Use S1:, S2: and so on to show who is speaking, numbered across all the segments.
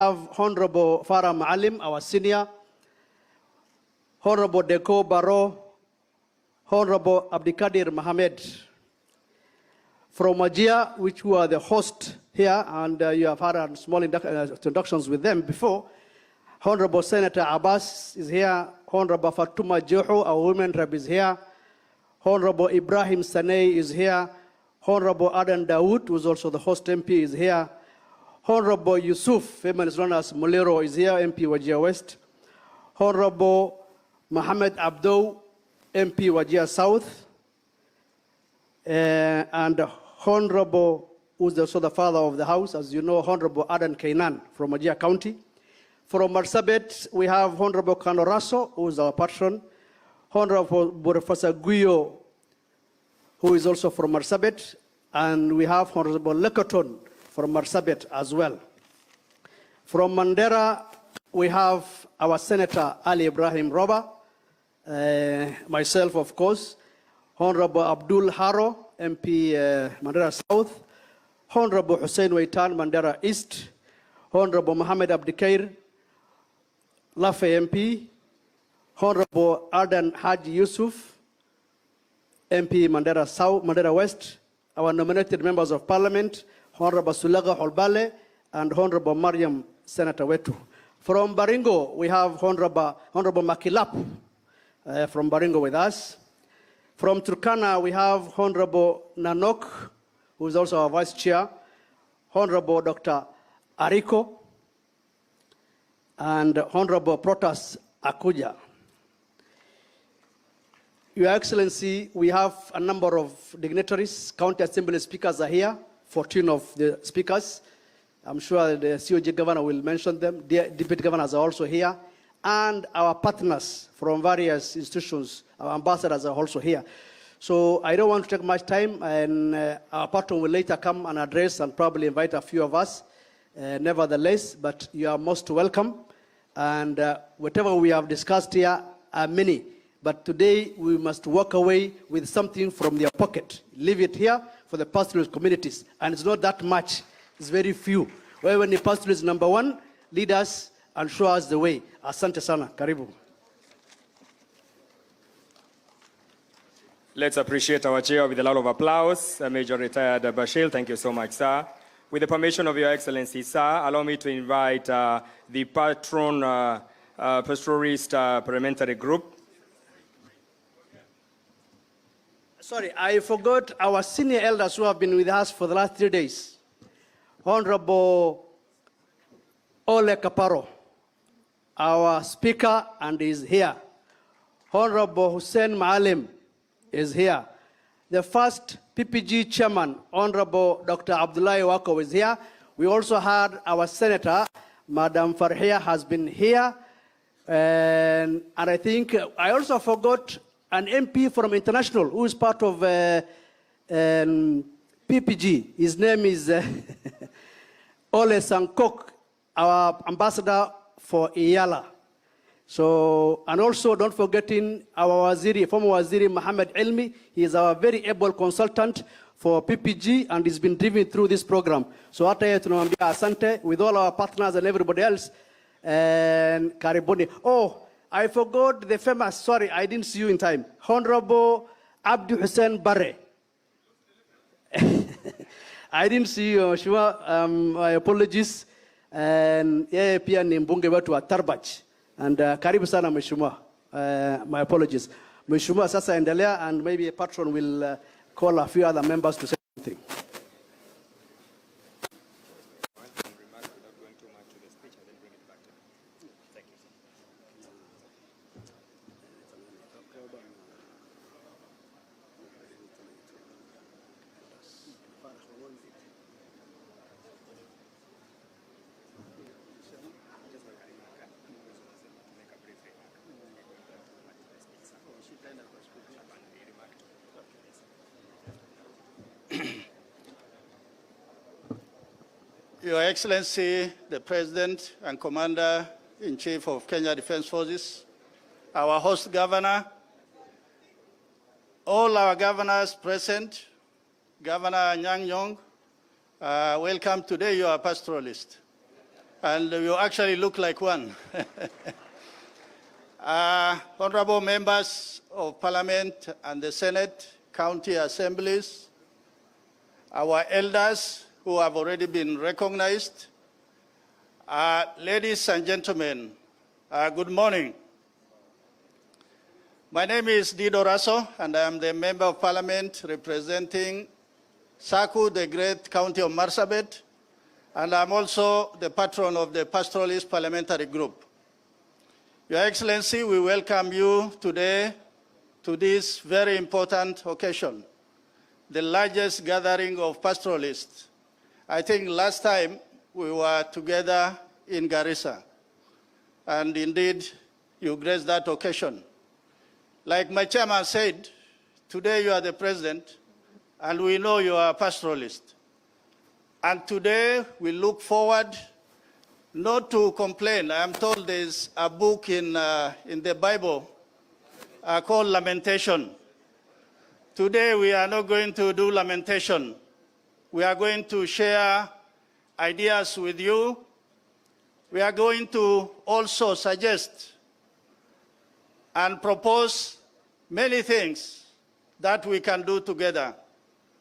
S1: have Honorable Farah Maalim, our senior, Honorable Deko Baro, Honorable Abdikadir Mohamed. From Wajir, which were the host here, and you have had small introductions with them before. Honorable Senator Abbas is here. Honorable Fatuma Joho, our women rep, is here. Honorable Ibrahim Sanei is here. Honorable Adan Dawood, who is also the host MP, is here. Honorable Yusuf, famous known as Mulero, is here, MP Wajir West. Honorable Mohammed Abdo, MP Wajir South. And Honorable, who's also the father of the house, as you know, Honorable Adan Kainan from Wajir County. From Marsabit, we have Honorable Kanoraso, who is our patron. Honorable Professor Guyo, who is also from Marsabit. And we have Honorable Lekoton from Marsabit as well. From Mandera, we have our Senator Ali Ibrahim Roba, myself, of course, Honorable Abdul Haro, MP Mandera South, Honorable Hussein Waitan, Mandera East, Honorable Mohammed Abdikair, Lafe MP, Honorable Ardan Haji Yusuf, MP Mandera South, Mandera West, our nominated members of Parliament, Honorable Sulaga Holbale, and Honorable Mariam Senator Wetu. From Baringo, we have Honorable Makilap from Baringo with us. From Turkana, we have Honorable Nanok, who is also our Vice Chair, Honorable Dr. Ariko, and Honorable Protas Akuja. Your Excellency, we have a number of dignitaries. County Assembly speakers are here, 14 of the speakers. I'm sure the COG governor will mention them. The deputy governors are also here. And our partners from various institutions, our ambassadors are also here. So I don't want to take much time, and our patron will later come and address and probably invite a few of us. Nevertheless, but you are most welcome. And whatever we have discussed here are many. But today we must walk away with something from their pocket. Leave it here for the pastoralist communities. And it's not that much, it's very few. When the pastoralist is number one, lead us and show us the way. Asante sana, karibu.
S2: Let's appreciate our chair with a lot of applause. Major Retired Bashir, thank you so much, sir. With the permission of Your Excellency, sir, allow me to invite the patron pastoralist parliamentary group.
S1: Sorry, I forgot our senior elders who have been with us for the last 3 days. Honorable Ole Kaparo, our speaker, and is here. Honorable Hussein Maalim is here. The first PPG chairman, Honorable Dr. Abdullahi Wako, is here. We also had our senator, Madam Farhia, has been here. And I think I also forgot an MP from International who is part of PPG. His name is Ole Sankok, our ambassador for Iyala. So, and also don't forgetting our Waziri, former Waziri Mohammed Elmi. He is our very able consultant for PPG and he's been driven through this program. So hata yetu tunamwambia asante with all our partners and everybody else. And karibuni. Oh, I forgot the famous, sorry, I didn't see you in time. Honorable Abdi Hussein Barre. I didn't see you, Shua. My apologies. And yeah, pia ni mbunge wetu wa Tarbach. And karibu sana Mheshimiwa. My apologies. Mheshimiwa sasa endelea, and maybe a patron will call a few other members to say something.
S3: Your Excellency, the President and Commander-in-Chief of Kenya Defense Forces, our host governor, all our governors present, Governor Nyang Yong, welcome. Today you are a pastoralist. and you actually look like one. Honorable members of Parliament and the Senate, county assemblies, our elders who have already been recognized, ladies and gentlemen, good morning. My name is Dido Raso, and I am the Member of Parliament representing Saku, the great county of Marsabit, and I'm also the patron of the Pastoralist Parliamentary Group. Your Excellency, we welcome you today to this very important occasion, the largest gathering of pastoralists. I think last time we were together in Garissa, and indeed you graced that occasion. Like my chairman said, today you are the president, and we know you are a pastoralist. And today we look forward not to complain. I am told there's a book in the Bible called Lamentation. Today we are not going to do lamentation. We are going to share ideas with you. We are going to also suggest and propose many things that we can do together,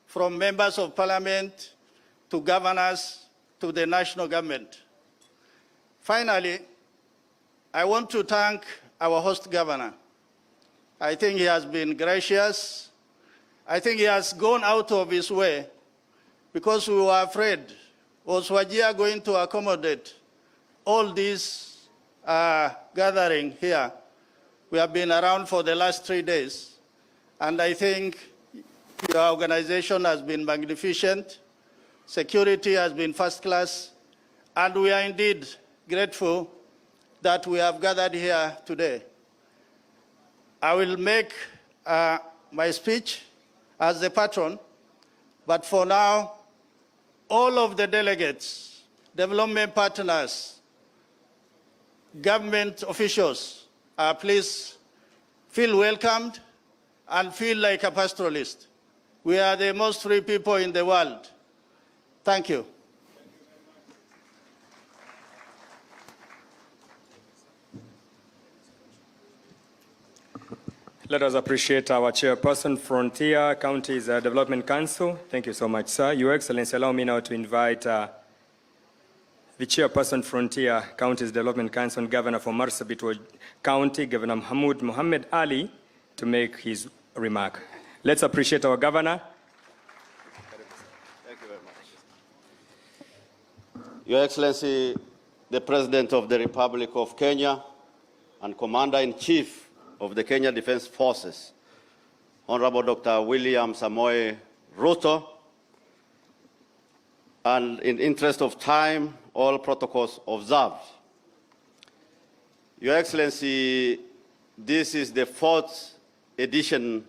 S3: from members of parliament to governors to the national government. Finally, I want to thank our host governor. I think he has been gracious. I think he has gone out of his way because we were afraid. Was Wajir going to accommodate all these gathering here? We have been around for the last 3 days, and I think your organization has been magnificent. Security has been first class, and we are indeed grateful that we have gathered here today. I will make my speech as the patron, but for now, all of the delegates, development partners, government officials, please feel welcomed and feel like a pastoralist. We are the most free people in the world. Thank you.
S2: Let us appreciate our chairperson, Frontier Counties Development Council. Thank you so much, sir. Your Excellency, allow me now to invite the chairperson, Frontier Counties Development Council, and Governor for Marsabit County, Governor Mahmoud Mohammed Ali, to make his remark. Let's appreciate our governor.
S4: Thank you very much. Your Excellency, the President of the Republic of Kenya and Commander-in-Chief of the Kenya Defense Forces, Honorable Dr. William Samoei Ruto, and in interest of time, all protocols observed. Your Excellency, this is the 4th edition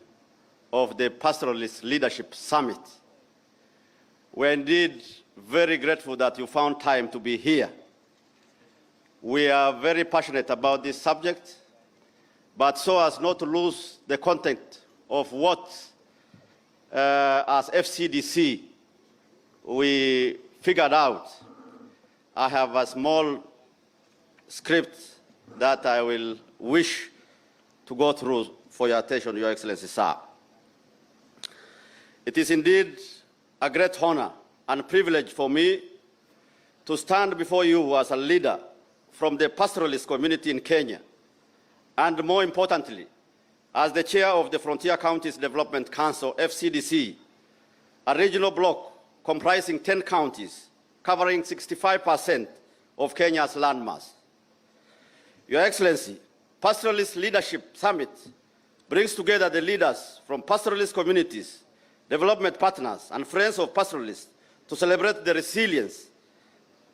S4: of the Pastoralist Leadership Summit. We're indeed very grateful that you found time to be here. We are very passionate about this subject, but so as not to lose the content of what, as FCDC, we figured out. I have a small script that I will wish to go through for your attention, Your Excellency, sir. It is indeed a great honor and privilege for me to stand before you as a leader from the pastoralist community in Kenya, and more importantly, as the chair of the Frontier Counties Development Council, FCDC, a regional bloc comprising 10 counties, covering 65% of Kenya's landmass. Your Excellency, Pastoralist Leadership Summit brings together the leaders from pastoralist communities, development partners, and friends of pastoralists to celebrate the resilience,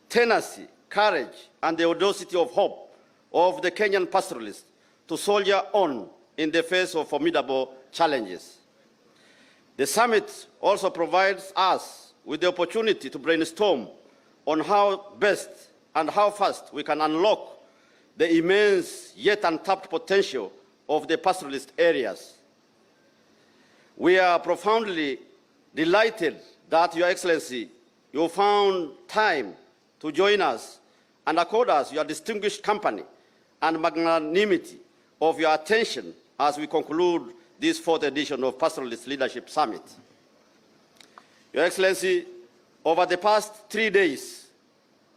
S4: tenacity, courage, and the audacity of hope of the Kenyan pastoralists to soldier on in the face of formidable challenges. The summit also provides us with the opportunity to brainstorm on how best and how fast we can unlock the immense yet untapped potential of the pastoralist areas. We are profoundly delighted that, Your Excellency, you found time to join us and accord us your distinguished company and magnanimity of your attention as we conclude this fourth edition of Pastoralist Leadership Summit. Your Excellency, over the past 3 days,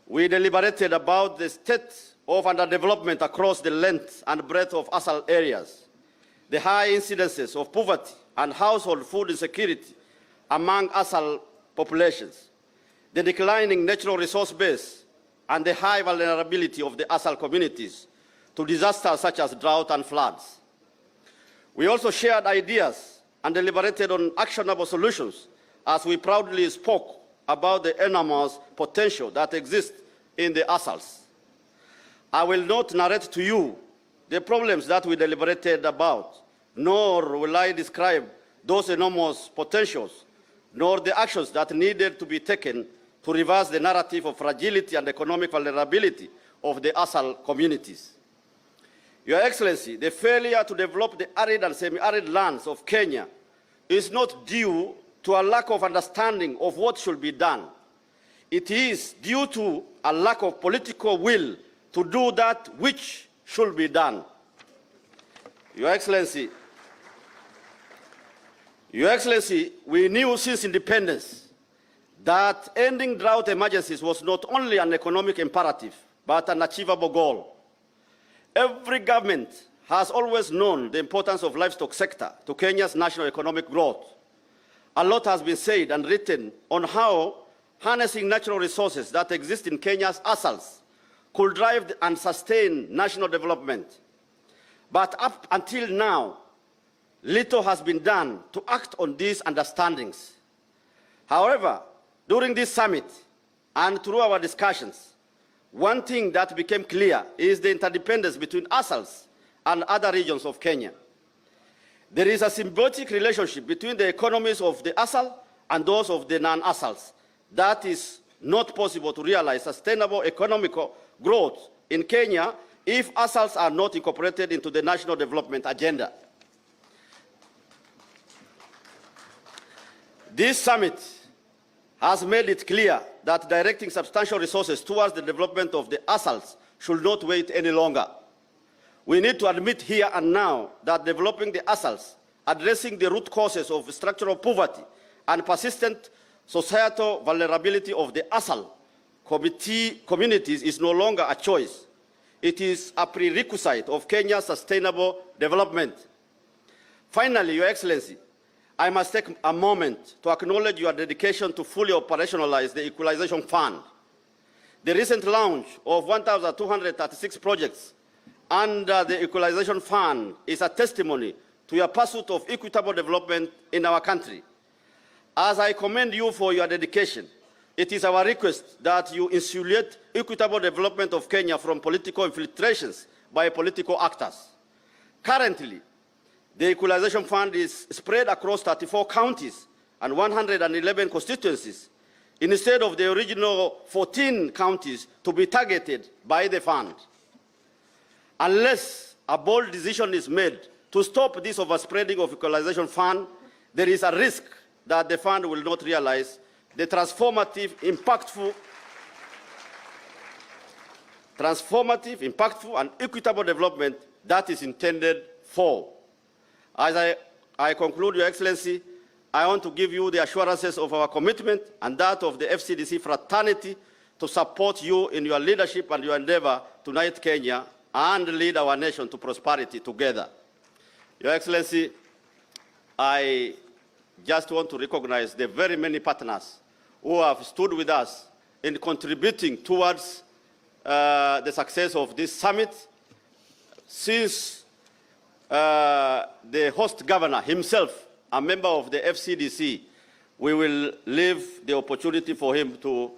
S4: we deliberated about the state of underdevelopment across the length and breadth of ASAL areas, the high incidences of poverty and household food insecurity among ASAL populations, the declining natural resource base, and the high vulnerability of the ASAL communities to disasters such as drought and floods. We also shared ideas and deliberated on actionable solutions as we proudly spoke about the enormous potential that exists in the ASALs. I will not narrate to you the problems that we deliberated about, nor will I describe those enormous potentials, nor the actions that needed to be taken to reverse the narrative of fragility and economic vulnerability of the ASAL communities. Your Excellency, the failure to develop the arid and semi-arid lands of Kenya is not due to a lack of understanding of what should be done. It is due to a lack of political will to do that which should be done. Your Excellency, we knew since independence that ending drought emergencies was not only an economic imperative, but an achievable goal. Every government has always known the importance of livestock sector to Kenya's national economic growth. A lot has been said and written on how harnessing natural resources that exist in Kenya's ASALs could drive and sustain national development. But up until now, little has been done to act on these understandings. However, during this summit and through our discussions, one thing that became clear is the interdependence between ASALs and other regions of Kenya. There is a symbiotic relationship between the economies of the ASAL and those of the non-ASALs that is not possible to realize sustainable economic growth in Kenya if ASALs are not incorporated into the national development agenda. This summit has made it clear that directing substantial resources towards the development of the ASALs should not wait any longer. We need to admit here and now that developing the ASALs, addressing the root causes of structural poverty and persistent societal vulnerability of the ASAL communities is no longer a choice. It is a prerequisite of Kenya's sustainable development. Finally, Your Excellency, I must take a moment to acknowledge your dedication to fully operationalize the Equalization Fund. The recent launch of 1,236 projects under the Equalization Fund is a testimony to your pursuit of equitable development in our country. As I commend you for your dedication, it is our request that you insulate equitable development of Kenya from political infiltrations by political actors. Currently, the Equalization Fund is spread across 34 counties and 111 constituencies, instead of the original 14 counties to be targeted by the fund. Unless a bold decision is made to stop this overspreading of Equalization Fund, there is a risk that the fund will not realize the transformative, impactful, and equitable development that is intended for. As I conclude, Your Excellency, I want to give you the assurances of our commitment and that of the FCDC fraternity to support you in your leadership and your endeavor to unite Kenya and lead our nation to prosperity together. Your Excellency, I just want to recognize the very many partners who have stood with us in contributing towards the success of this summit. Since the host governor himself, a member of the FCDC, we will leave the opportunity for him to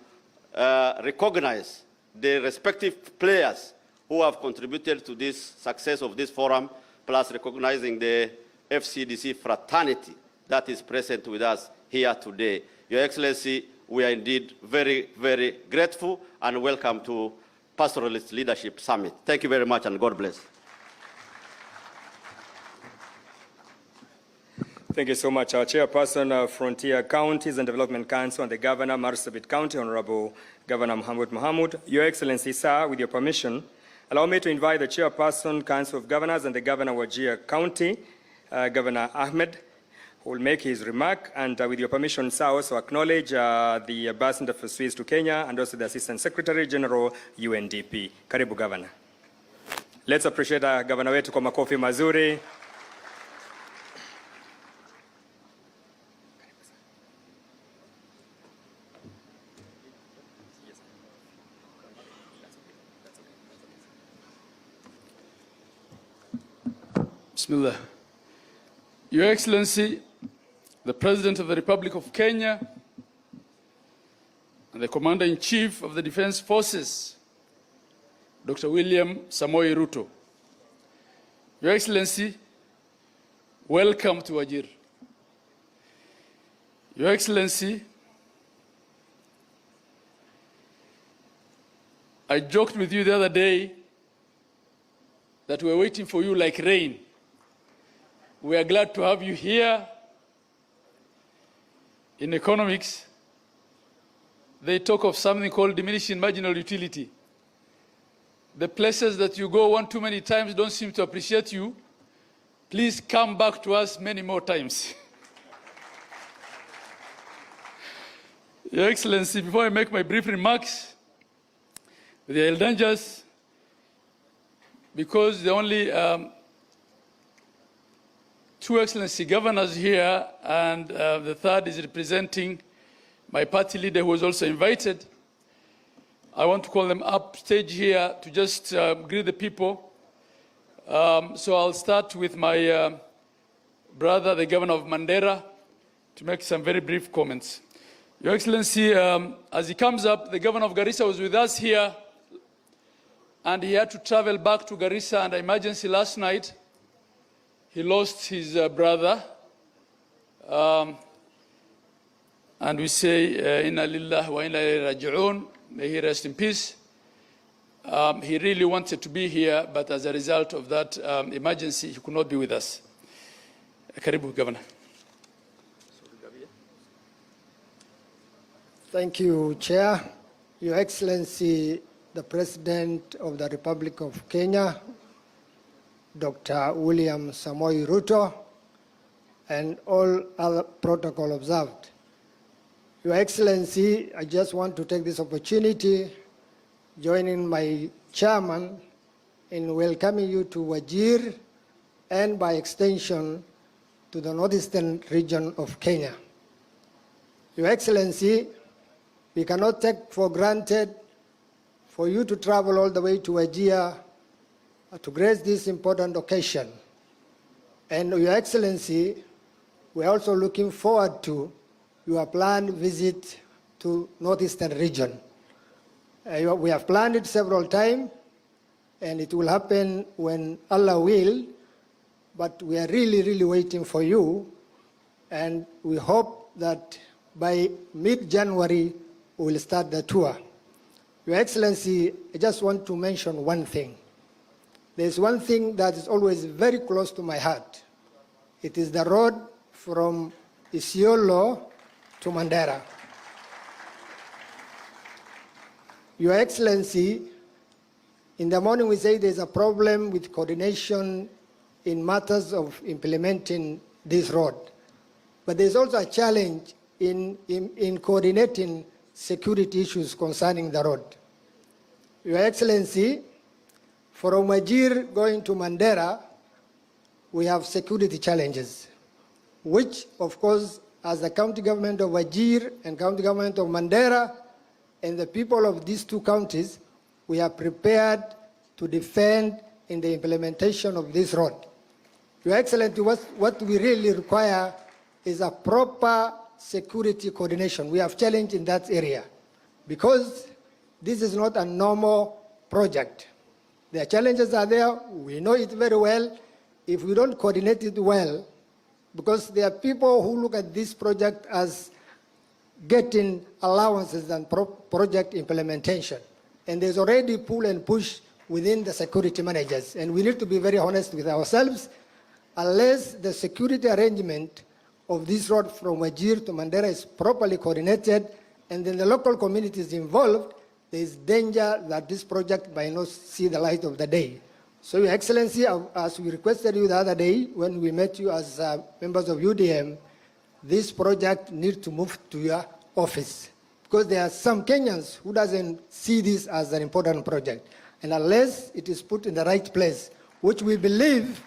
S4: recognize the respective players who have contributed to this success of this forum, plus recognizing the FCDC fraternity that is present with us here today. Your Excellency, we are indeed very, very grateful and welcome to Pastoralist Leadership Summit. Thank you very much and God bless.
S2: Thank you so much. Our chairperson, Frontier Counties and Development Council, and the Governor, Marsabit County, Honorable Governor Mohamud. Your Excellency, sir, with your permission, allow me to invite the chairperson, Council of Governors, and the Governor of Wajir County, Governor Ahmed, who will make his remark. And with your permission, sir, also acknowledge the Ambassador for Swiss to Kenya and also the Assistant Secretary General, UNDP. Karibu, Governor. Let's appreciate Governor wetu kwa makofi mazuri.
S5: Bismillah. Your Excellency, the President of the Republic of Kenya and the Commander-in-Chief of the Defense Forces, Dr. William Samoei Ruto. Your Excellency, welcome to Wajir. Your Excellency, I joked with you the other day that we're waiting for you like rain. We are glad to have you here. In economics, they talk of something called diminishing marginal utility. The places that you go one too many times don't seem to appreciate you. Please come back to us many more times. Your Excellency, before I make my brief remarks, with the indulgence, because the only two Excellency governors here, and the third is representing my party leader who was also invited. I want to call them up stage here to just greet the people. So I'll start with my brother, the governor of Mandera, to make some very brief comments. Your Excellency, as he comes up, the governor of Garissa was with us here, and he had to travel back to Garissa under emergency last night. He lost his brother, and we say, Inna lillahi wa inna ilayhi raji'un, may he rest in peace. He really wanted to be here, but as a result of that emergency, he could not be with us. Karibu, Governor.
S6: Thank you, Chair. Your Excellency, the President of the Republic of Kenya, Dr. William Samoei Ruto, and all other protocol observed. Your Excellency, I just want to take this opportunity, joining my chairman in welcoming you to Wajir and by extension to the northeastern region of Kenya. Your Excellency, we cannot take for granted for you to travel all the way to Wajir to grace this important occasion. And Your Excellency, we're also looking forward to your planned visit to northeastern region. We have planned it several times, and it will happen when Allah will, but we are really, really waiting for you, and we hope that by mid-January, we will start the tour. Your Excellency, I just want to mention one thing. There's one thing that is always very close to my heart. It is the road from Isiolo to Mandera. Your Excellency, in the morning we say there's a problem with coordination in matters of implementing this road. But there's also a challenge in coordinating security issues concerning the road. Your Excellency, from Wajir going to Mandera, we have security challenges, which, of course, as the county government of Wajir and county government of Mandera and the people of these two counties, we are prepared to defend in the implementation of this road. Your Excellency, what we really require is a proper security coordination. We have challenge in that area because this is not a normal project. The challenges are there. We know it very well. If we don't coordinate it well, because there are people who look at this project as getting allowances and project implementation. And there's already pull and push within the security managers. And we need to be very honest with ourselves. Unless the security arrangement of this road from Wajir to Mandera is properly coordinated, and then the local communities involved, there is danger that this project might not see the light of the day. So, Your Excellency, as we requested you the other day when we met you as members of UDM, this project needs to move to your office, because there are some Kenyans who doesn't see this as an important project. And unless it is put in the right place, which we believe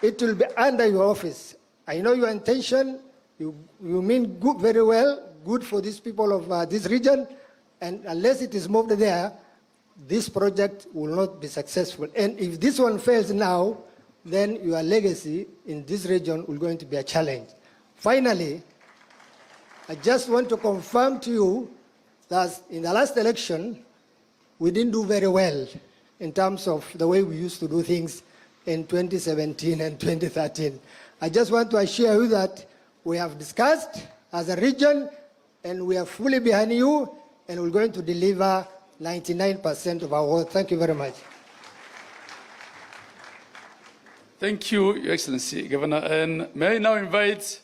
S6: it will be under your office. I know your intention, you mean good, very well, good for these people of this region, and unless it is moved there, this project will not be successful. And if this one fails now, then your legacy in this region will going to be a challenge. Finally, I just want to confirm to you that in the last election, we didn't do very well in terms of the way we used to do things in 2017 and 2013. I just want to assure you that we have discussed as a region, and we are fully behind you, and we're going to deliver 99% of our work. Thank you very much.
S5: Thank you, Your Excellency, Governor. And may I now invite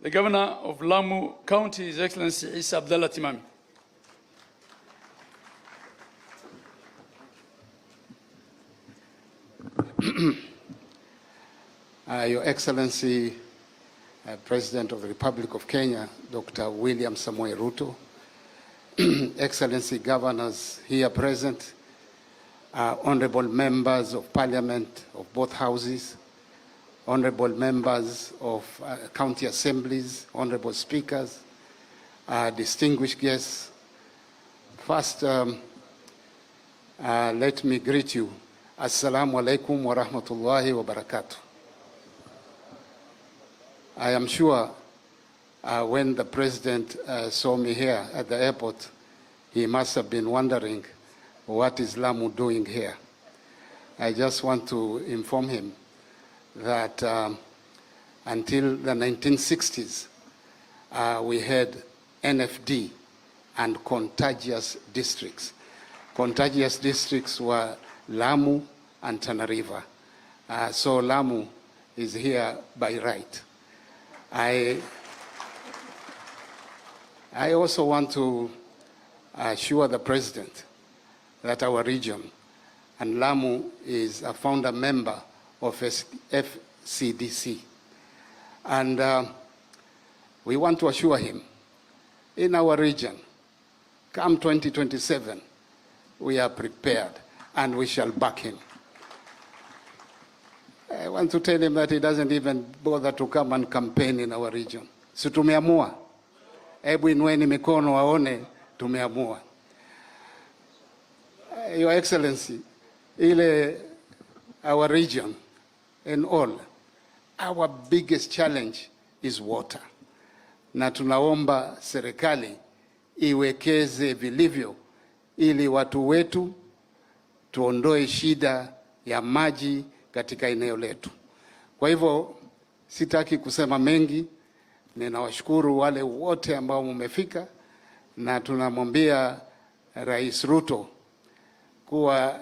S5: the Governor of Lamu County, His Excellency Isa Abdallah Timami.
S7: Your Excellency, President of the Republic of Kenya, Dr. William Samoei Ruto, Excellency Governors here present, Honorable Members of Parliament of both houses, Honorable Members of County Assemblies, Honorable Speakers, distinguished guests. First, let me greet you. Assalamu alaikum wa rahmatullahi wa barakatuh. I am sure when the President saw me here at the airport, he must have been wondering, what is Lamu doing here? I just want to inform him that until the 1960s, we had NFD and contagious districts. Contagious districts were Lamu and Tana River. So Lamu is here by right. I also want to assure the President that our region, and Lamu is a founder member of FCDC. And we want to assure him, in our region, come 2027, we are prepared and we shall back him. I want to tell him that he doesn't even bother to come and campaign in our region. Si tumeamua. Hebu inueni mikono waone tumeamua. Your Excellency, our region and all, our biggest challenge is water. Na tunaomba serikali iwekeze vilivyo ili watu wetu tuondoe shida ya maji katika eneo letu. Kwa hivyo sitaki kusema mengi, ninawashukuru wale wote ambao mmefika, na tunamwambia Rais Ruto kuwa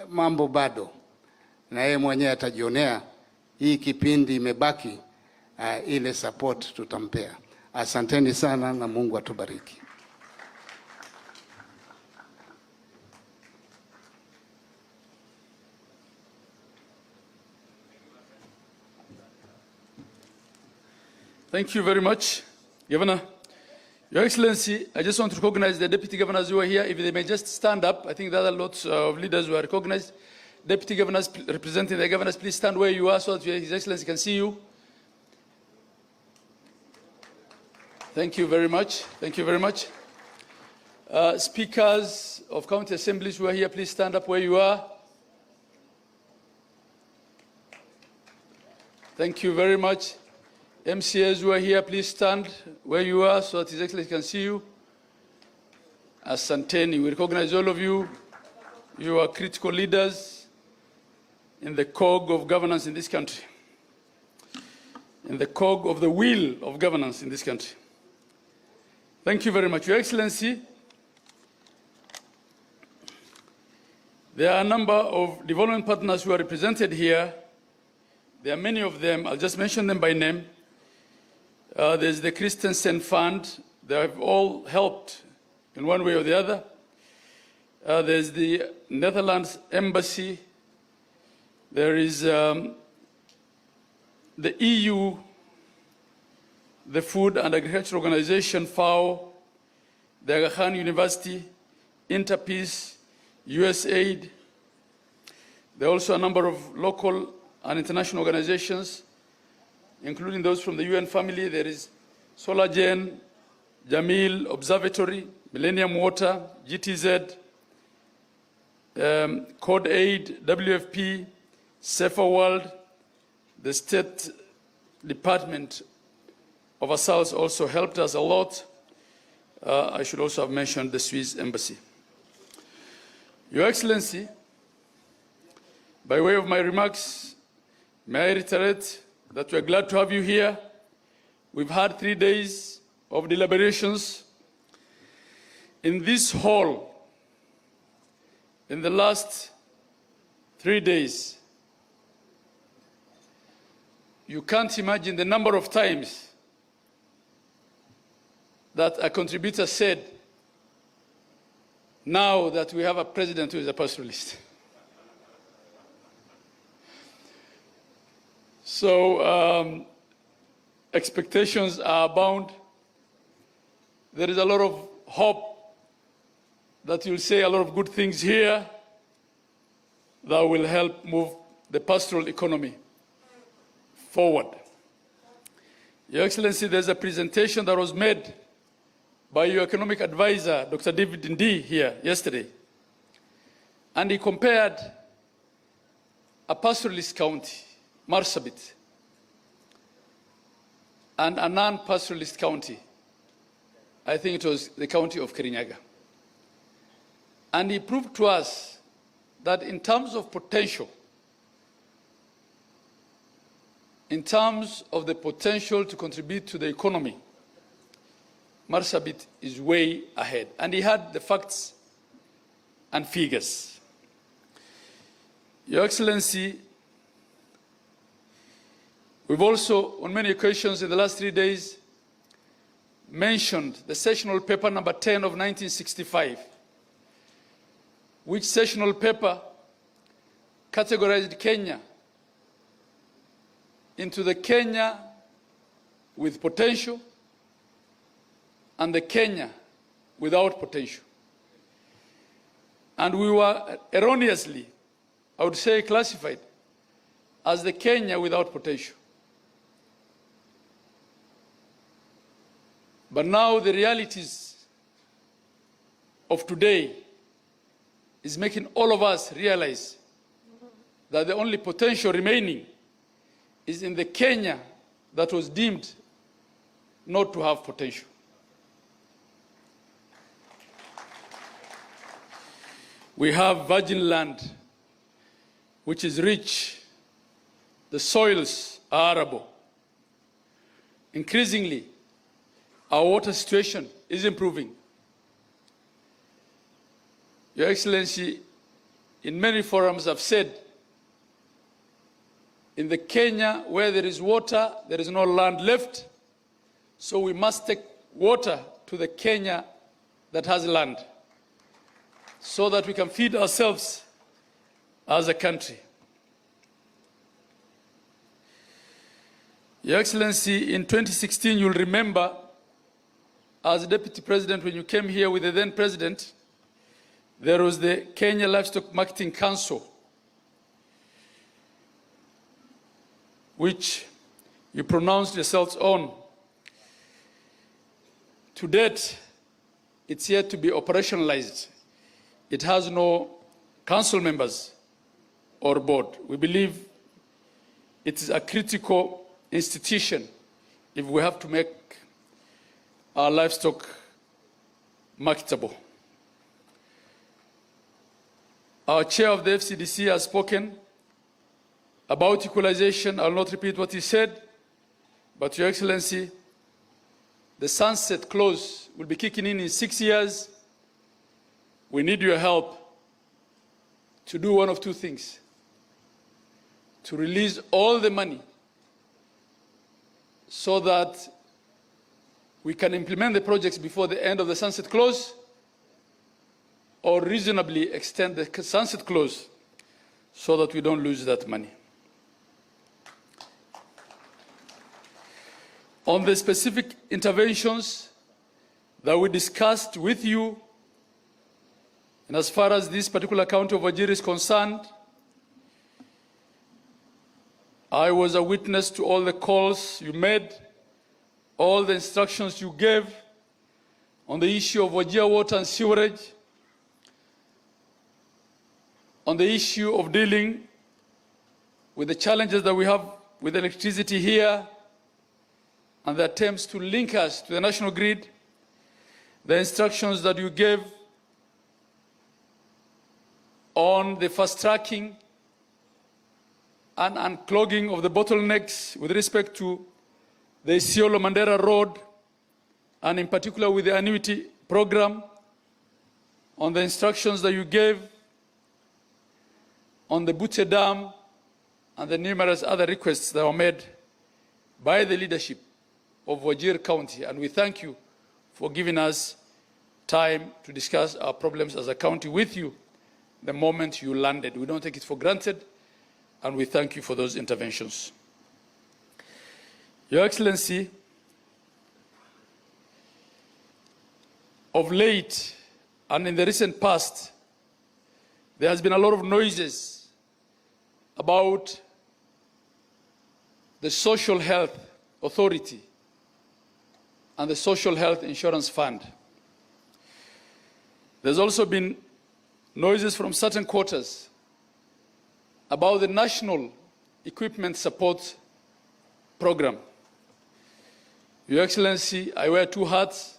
S7: mambo bado, na yeye mwenyewe atajionea. Hii kipindi imebaki, ile support tutampea. Asanteni sana na Mungu atubariki.
S5: Thank you very much, Governor. Your Excellency, I just want to recognize the Deputy Governors who are here. If they may just stand up. I think there are lots of leaders who are recognized. Deputy Governors representing the Governors, please stand where you are so that His Excellency can see you. Thank you very much. Thank you very much. Speakers of County Assemblies who are here, please stand up where you are. Thank you very much. MCAs who are here, please stand where you are so that His Excellency can see you. Asanteni, we recognize all of you. You are critical leaders in the cog of governance in this country, in the cog of the wheel of governance in this country. Thank you very much. Your Excellency, there are a number of development partners who are represented here. There are many of them. I'll just mention them by name. There's the Christensen Fund. They have all helped in one way or the other. There's the Netherlands Embassy. There is the EU, the Food and Agriculture Organization, FAO, the Aga Khan University, Interpeace, USAID. There are also a number of local and international organizations, including those from the UN family. There is SolarGen, Jamil Observatory, Millennium Water, GTZ, Code Aid, WFP, Safer World. The State Department of Assaults also helped us a lot. I should also have mentioned the Swiss Embassy. Your Excellency, by way of my remarks, may I reiterate that we are glad to have you here. We've had 3 days of deliberations in this hall. In the last 3 days, you can't imagine the number of times that a contributor said, now that we have a president who is a pastoralist. So expectations are abound. There is a lot of hope that you'll say a lot of good things here that will help move the pastoral economy forward. Your Excellency, there's a presentation that was made by your economic advisor, Dr. David Ndi, here yesterday. And he compared a pastoralist county, Marsabit, and a non-pastoralist county. I think it was the county of Kirinyaga. And he proved to us that in terms of potential, in terms of the potential to contribute to the economy, Marsabit is way ahead. And he had the facts and figures. Your Excellency, we've also, on many occasions in the last 3 days, mentioned the sessional paper number 10 of 1965, which sessional paper categorized Kenya into the Kenya with potential and the Kenya without potential. And we were erroneously, I would say, classified as the Kenya without potential. But now the realities of today is making all of us realize that the only potential remaining is in the Kenya that was deemed not to have potential. We have virgin land, which is rich. The soils are arable. Increasingly, our water situation is improving. Your Excellency, in many forums I've said, in the Kenya where there is water, there is no land left, so we must take water to the Kenya that has land, so that we can feed ourselves as a country. Your Excellency, in 2016, you'll remember, as Deputy President, when you came here with the then President, there was the Kenya Livestock Marketing Council, which you pronounced yourselves on. To date, it's yet to be operationalized. It has no council members or board. We believe it is a critical institution if we have to make our livestock marketable. Our chair of the FCDC has spoken about equalization. I'll not repeat what he said, but Your Excellency, the sunset clause will be kicking in 6 years. We need your help to do one of two things: to release all the money so that we can implement the projects before the end of the sunset clause, or reasonably extend the sunset clause so that we don't lose that money. On the specific interventions that we discussed with you, and as far as this particular county of Wajir is concerned, I was a witness to all the calls you made, all the instructions you gave on the issue of Wajir water and sewerage, on the issue of dealing with the challenges that we have with electricity here, and the attempts to link us to the national grid, the instructions that you gave on the fast tracking and unclogging of the bottlenecks with respect to the Isiolo-Mandera Road, and in particular with the annuity program, on the instructions that you gave on the Butche Dam, and the numerous other requests that were made by the leadership of Wajir County. And we thank you for giving us time to discuss our problems as a county with you the moment you landed. We don't take it for granted, and we thank you for those interventions. Your Excellency, of late and in the recent past, there has been a lot of noises about the Social Health Authority and the Social Health Insurance Fund. There's also been noises from certain quarters about the National Equipment Support Program. Your Excellency, I wear two hats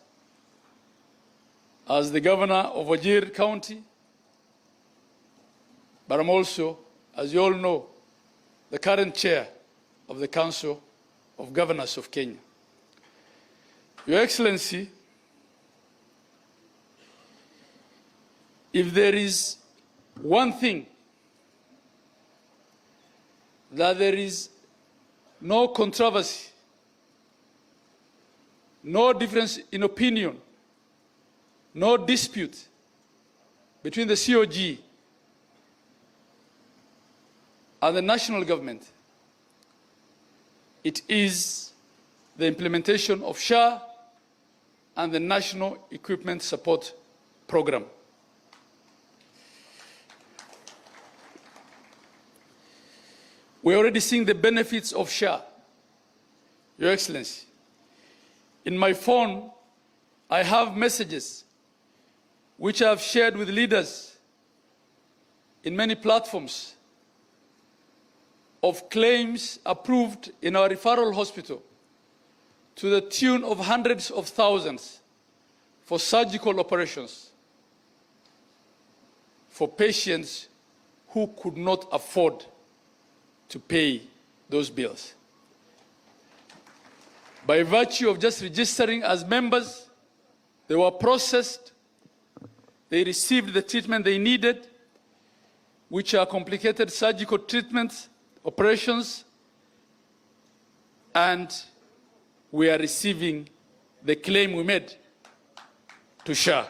S5: as the Governor of Wajir County, but I'm also, as you all know, the current chair of the Council of Governors of Kenya. Your Excellency, if there is one thing that there is no controversy, no difference in opinion, no dispute between the COG and the national government, it is the implementation of SHA and the National Equipment Support Program. We're already seeing the benefits of SHA, Your Excellency. In my phone, I have messages which I have shared with leaders in many platforms of claims approved in our referral hospital to the tune of hundreds of thousands for surgical operations for patients who could not afford to pay those bills. By virtue of just registering as members, they were processed, they received the treatment they needed, which are complicated surgical treatments, operations, and we are receiving the claim we made to SHA.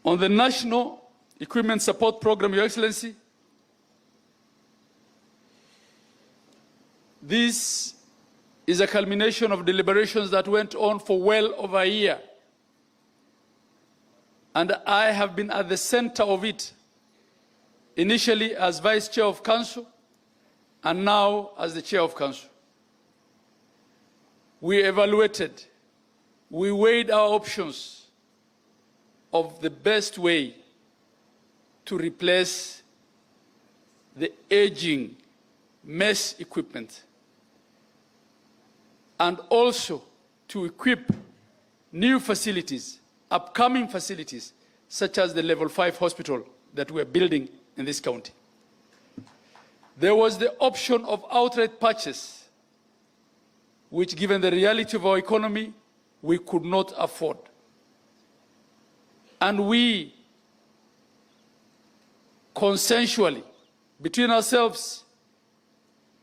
S5: On the National Equipment Support Program, Your Excellency, this is a culmination of deliberations that went on for well over a year. And I have been at the center of it, initially as Vice Chair of Council, and now as the Chair of Council. We evaluated, we weighed our options of the best way to replace the aging mesh equipment, and also to equip new facilities, upcoming facilities, such as the Level 5 hospital that we're building in this county. There was the option of outright purchase, which, given the reality of our economy, we could not afford. And we, consensually, between ourselves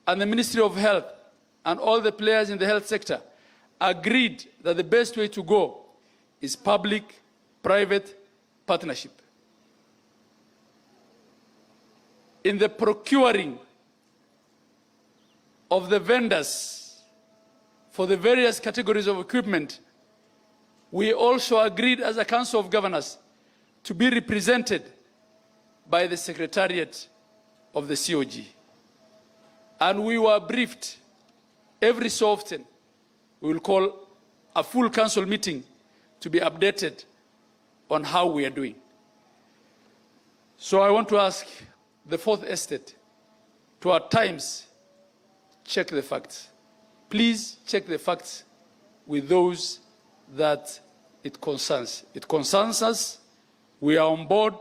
S5: and the Ministry of Health and all the players in the health sector, agreed that the best way to go is public-private partnership. In the procuring of the vendors for the various categories of equipment, we also agreed as a Council of Governors to be represented by the Secretariat of the COG. And we were briefed every so often. We will call a full council meeting to be updated on how we are doing. So I want to ask the Fourth Estate to at times check the facts. Please check the facts with those that it concerns. It concerns us. We are on board.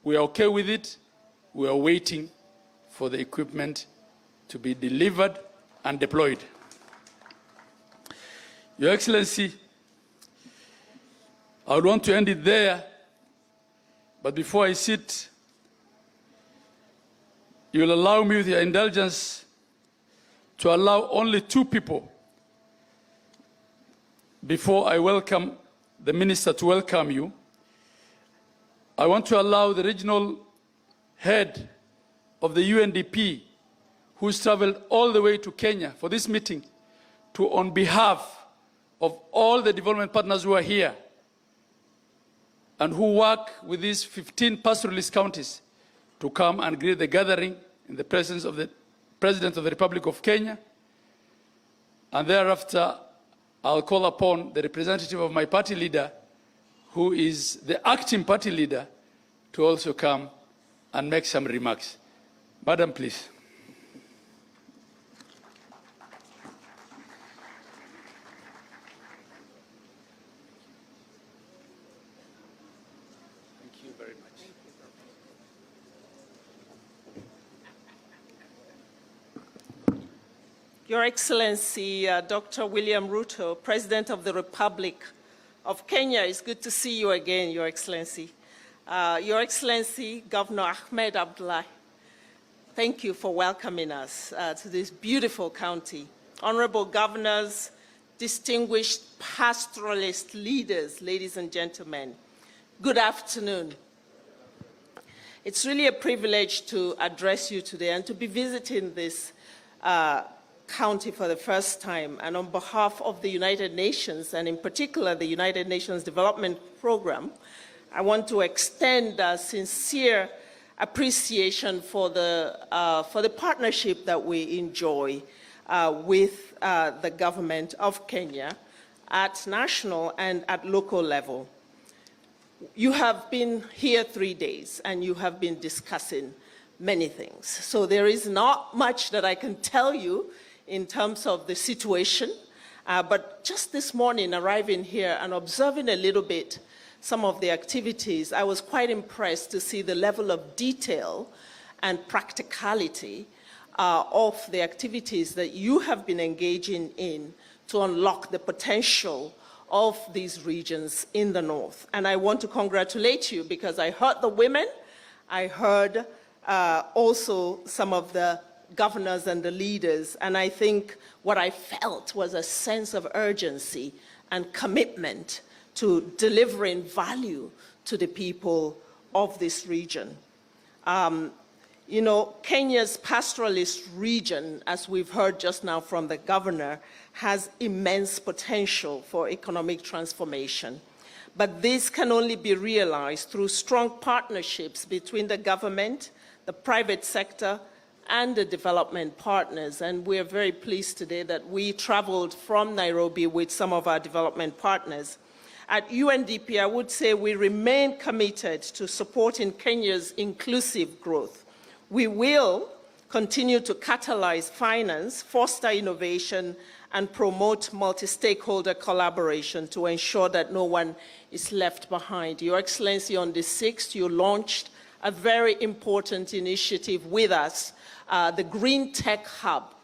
S5: We are okay with it. We are waiting for the equipment to be delivered and deployed. Your Excellency, I would want to end it there, but before I sit, you will allow me, with your indulgence, to allow only 2 people before I welcome the Minister to welcome you. I want to allow the regional head of the UNDP, who's traveled all the way to Kenya for this meeting, to, on behalf of all the development partners who are here and who work with these 15 pastoralist counties, to come and greet the gathering in the presence of the President of the Republic of Kenya. And thereafter, I'll call upon the representative of my party leader, who is the acting party leader, to also come and make some remarks. Madam, please. Thank you very much.
S8: Your Excellency, Dr. William Ruto, President of the Republic of Kenya, it's good to see you again, Your Excellency. Your Excellency, Governor Ahmed Abdullahi, thank you for welcoming us to this beautiful county. Honorable governors, distinguished pastoralist leaders, ladies and gentlemen, good afternoon. It's really a privilege to address you today and to be visiting this county for the first time. And on behalf of the United Nations, and in particular the United Nations Development Program, I want to extend a sincere appreciation for the partnership that we enjoy with the government of Kenya at national and at local level. You have been here 3 days and you have been discussing many things. So there is not much that I can tell you in terms of the situation, but just this morning arriving here and observing a little bit some of the activities, I was quite impressed to see the level of detail and practicality of the activities that you have been engaging in to unlock the potential of these regions in the north. And I want to congratulate you because I heard the women, I heard also some of the governors and the leaders, and I think what I felt was a sense of urgency and commitment to delivering value to the people of this region. You know, Kenya's pastoralist region, as we've heard just now from the governor, has immense potential for economic transformation. But this can only be realized through strong partnerships between the government, the private sector, and the development partners. And we're very pleased today that we traveled from Nairobi with some of our development partners. At UNDP, I would say we remain committed to supporting Kenya's inclusive growth. We will continue to catalyze finance, foster innovation, and promote multi-stakeholder collaboration to ensure that no one is left behind. Your Excellency, on the 6th, you launched a very important initiative with us, the Green Tech Hub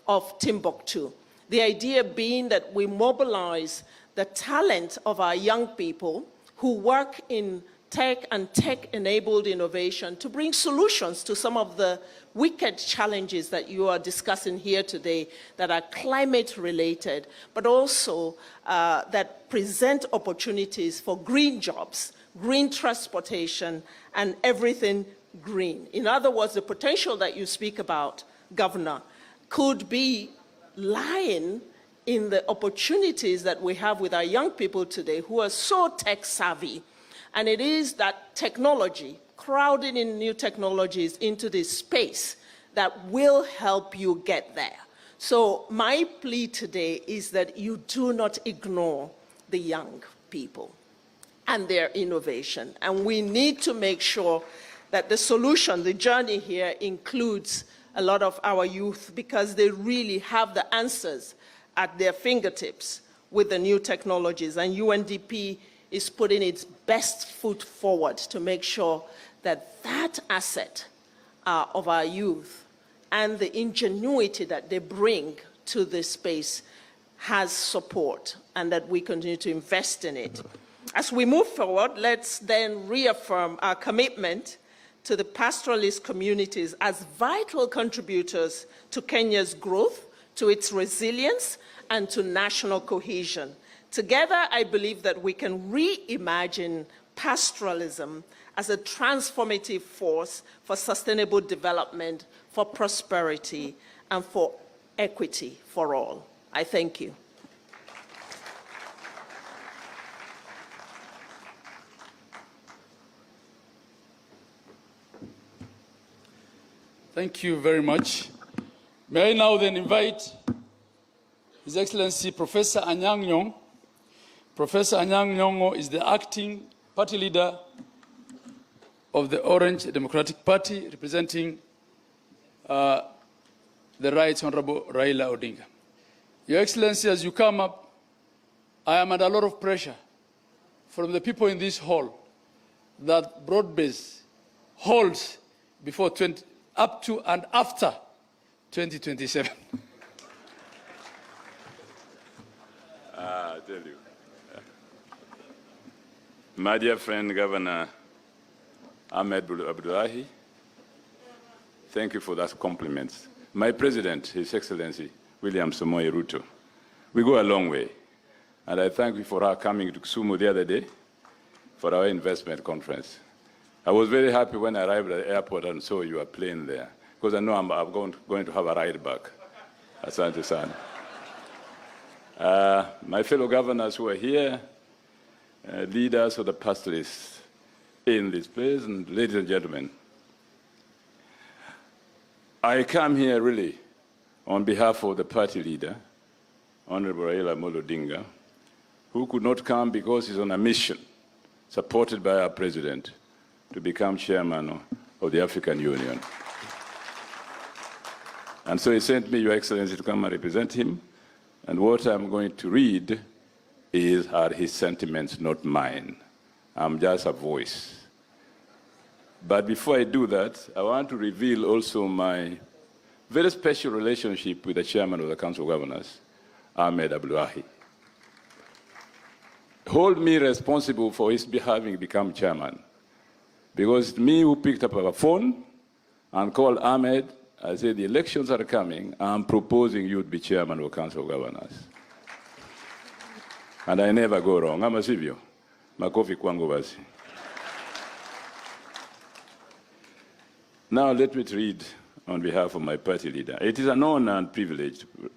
S8: of Timbuktu. The idea being that we mobilize the talent of our young people who work in tech and tech-enabled innovation to bring solutions to some of the wicked challenges that you are discussing here today that are climate-related, but also that present opportunities for green jobs, green transportation, and everything green. In other words, the potential that you speak about, Governor, could be lying in the opportunities that we have with our young people today who are so tech-savvy. And it is that technology, crowding in new technologies into this space, that will help you get there. So my plea today is that you do not ignore the young people and their innovation. And we need to make sure that the solution, the journey here, includes a lot of our youth, because they really have the answers at their fingertips with the new technologies. And UNDP is putting its best foot forward to make sure that that asset of our youth and the ingenuity that they bring to this space has support, and that we continue to invest in it. As we move forward, let's then reaffirm our commitment to the pastoralist communities as vital contributors to Kenya's growth, to its resilience, and to national cohesion. Together, I believe that we can reimagine pastoralism as a transformative force for sustainable development, for prosperity, and for equity for all. I thank you.
S5: Thank you very much. May I now then invite His Excellency Professor Anyang' Nyong'o. Professor Anyang' Nyong'o is the acting party leader of the Orange Democratic Party, representing the Right Honorable Raila Odinga. Your Excellency, as you come up, I am under a lot of pressure from the people in this hall that broad-based holds before up to and after 2027.
S9: I tell you. My dear friend, Governor Ahmed Abdullahi, thank you for that compliment. My President, His Excellency William Samoei Ruto, we go a long way. And I thank you for her coming to Kisumu the other day for our investment conference. I was very happy when I arrived at the airport and saw your plane there, because I know I'm going to have a ride back. Asante sana. My fellow governors who are here, leaders of the pastoralists in this place, and ladies and gentlemen, I come here really on behalf of the party leader, Honorable Raila Odinga, who could not come because he's on a mission supported by our president to become chairman of the African Union. And so he sent me, Your Excellency, to come and represent him. And what I'm going to read are his sentiments, not mine. I'm just a voice. But before I do that, I want to reveal also my very special relationship with the chairman of the Council of Governors, Ahmed Abdullahi. Hold me responsible for his having become chairman, because it's me who picked up a phone and called Ahmed. I said, the elections are coming. I'm proposing you to be chairman of the Council of Governors. And I never go wrong. Ama sivyo? Makofi kwangu basi. Now let me read on behalf of my party leader. It is an honor and privilege to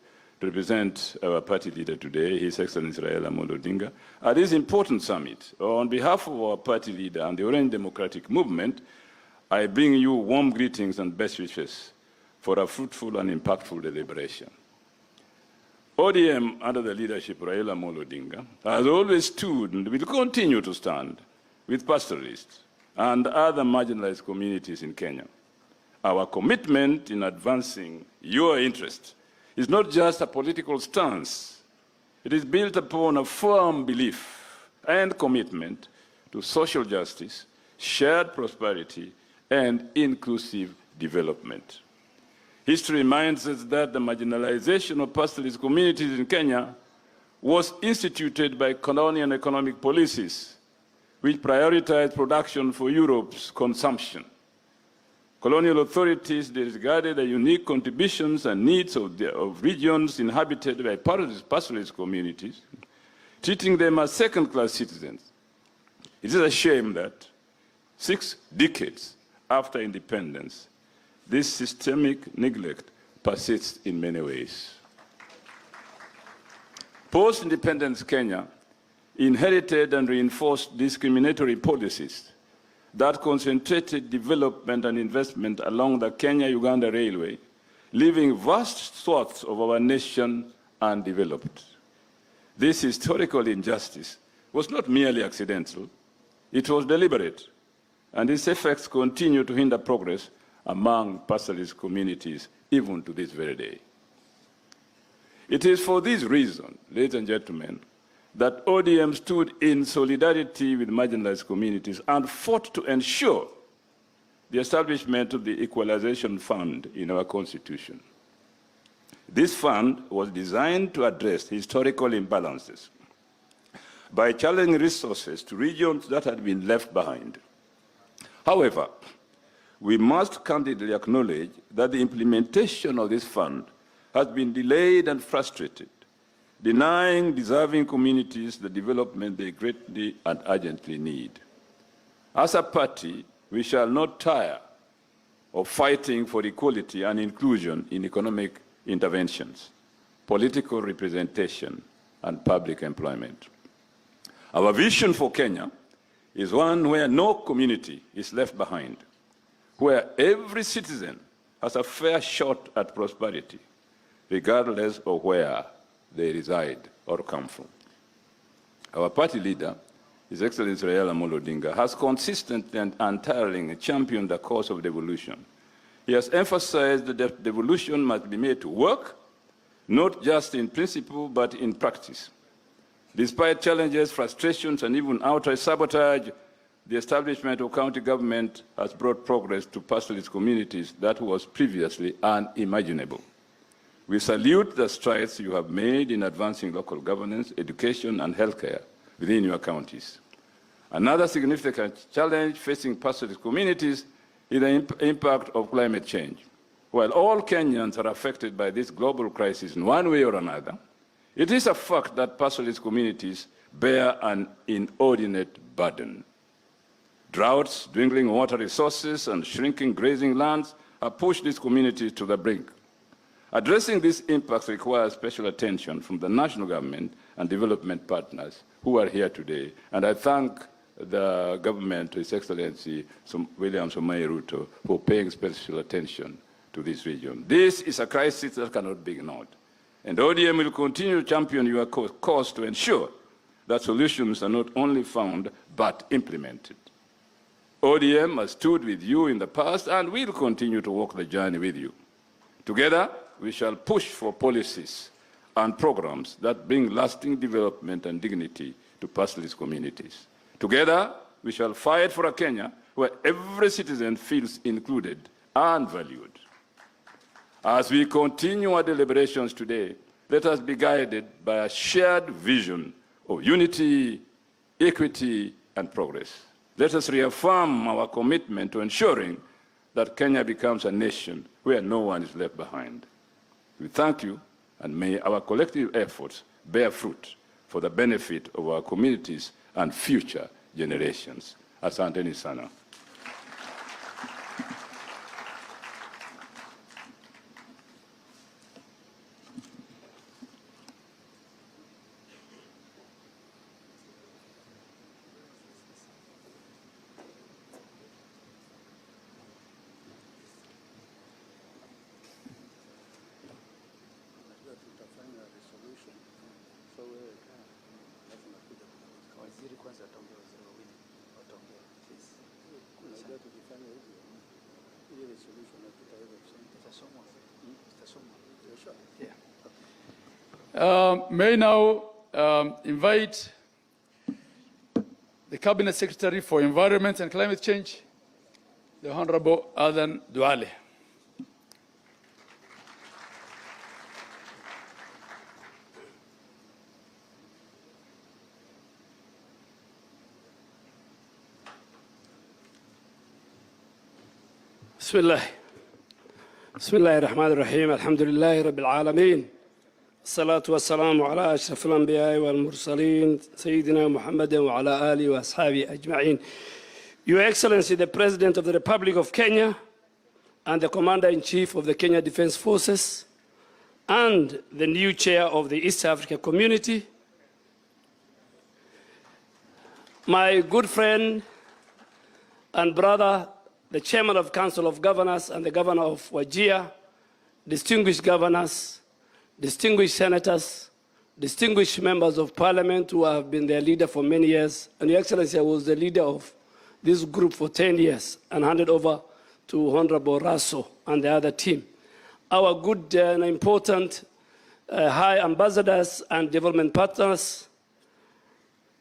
S9: represent our party leader today, His Excellency Raila Odinga, at this important summit. On behalf of our party leader and the Orange Democratic Movement, I bring you warm greetings and best wishes for a fruitful and impactful deliberation. ODM, under the leadership of Raila Odinga, has always stood and will continue to stand with pastoralists and other marginalized communities in Kenya. Our commitment in advancing your interest is not just a political stance. It is built upon a firm belief and commitment to social justice, shared prosperity, and inclusive development. History reminds us that the marginalization of pastoralist communities in Kenya was instituted by colonial economic policies, which prioritized production for Europe's consumption. Colonial authorities disregarded the unique contributions and needs of regions inhabited by pastoralist communities, treating them as second-class citizens. It is a shame that 6 decades after independence, this systemic neglect persists in many ways. Post-independence Kenya inherited and reinforced discriminatory policies that concentrated development and investment along the Kenya-Uganda Railway, leaving vast swaths of our nation undeveloped. This historical injustice was not merely accidental, it was deliberate, and its effects continue to hinder progress among pastoralist communities even to this very day. It is for this reason, ladies and gentlemen, that ODM stood in solidarity with marginalized communities and fought to ensure the establishment of the Equalization Fund in our Constitution. This fund was designed to address historical imbalances by channeling resources to regions that had been left behind. However, we must candidly acknowledge that the implementation of this fund has been delayed and frustrated, denying deserving communities the development they greatly and urgently need. As a party, we shall not tire of fighting for equality and inclusion in economic interventions, political representation, and public employment. Our vision for Kenya is one where no community is left behind, where every citizen has a fair shot at prosperity, regardless of where they reside or come from. Our party leader, His Excellency Raila Amolo Odinga, has consistently and untiringly championed the cause of devolution. He has emphasized that devolution must be made to work, not just in principle, but in practice. Despite challenges, frustrations, and even outright sabotage, the establishment of county government has brought progress to pastoralist communities that was previously unimaginable. We salute the strides you have made in advancing local governance, education, and healthcare within your counties. Another significant challenge facing pastoralist communities is the impact of climate change. While all Kenyans are affected by this global crisis in one way or another, it is a fact that pastoralist communities bear an inordinate burden. Droughts, dwindling water resources, and shrinking grazing lands have pushed these communities to the brink. Addressing these impacts requires special attention from the national government and development partners who are here today, and I thank the government, His Excellency William Samoei Ruto, for paying special attention to this region. This is a crisis that cannot be ignored, and ODM will continue to champion your cause to ensure that solutions are not only found, but implemented. ODM has stood with you in the past and will continue to walk the journey with you. Together, we shall push for policies and programs that bring lasting development and dignity to pastoralist communities. Together, we shall fight for a Kenya where every citizen feels included and valued. As we continue our deliberations today, let us be guided by a shared vision of unity, equity, and progress. Let us reaffirm our commitment to ensuring that Kenya becomes a nation where no one is left behind. We thank you, and may our collective efforts bear fruit for the benefit of our communities and future generations. Asanteni sana.
S5: May I now invite the Cabinet Secretary for Environment and Climate Change, the Honorable Adan Duale.
S10: بسم الله الرحمن الرحيم الحمد لله رب العالمين الصلاة والسلام على أشرف الأنبياء والمرسلين سيدنا محمد وعلى آله وأصحابه أجمعين. Your Excellency, the President of the Republic of Kenya and the Commander-in-Chief of the Kenya Defense Forces and the new Chair of the East Africa Community, my good friend and brother, the Chairman of Council of Governors and the Governor of Wajir, distinguished governors, distinguished senators, distinguished members of parliament who have been their leader for many years. And Your Excellency, I was the leader of this group for 10 years and handed over to Honorable Raso and the other team. Our good and important high ambassadors and development partners,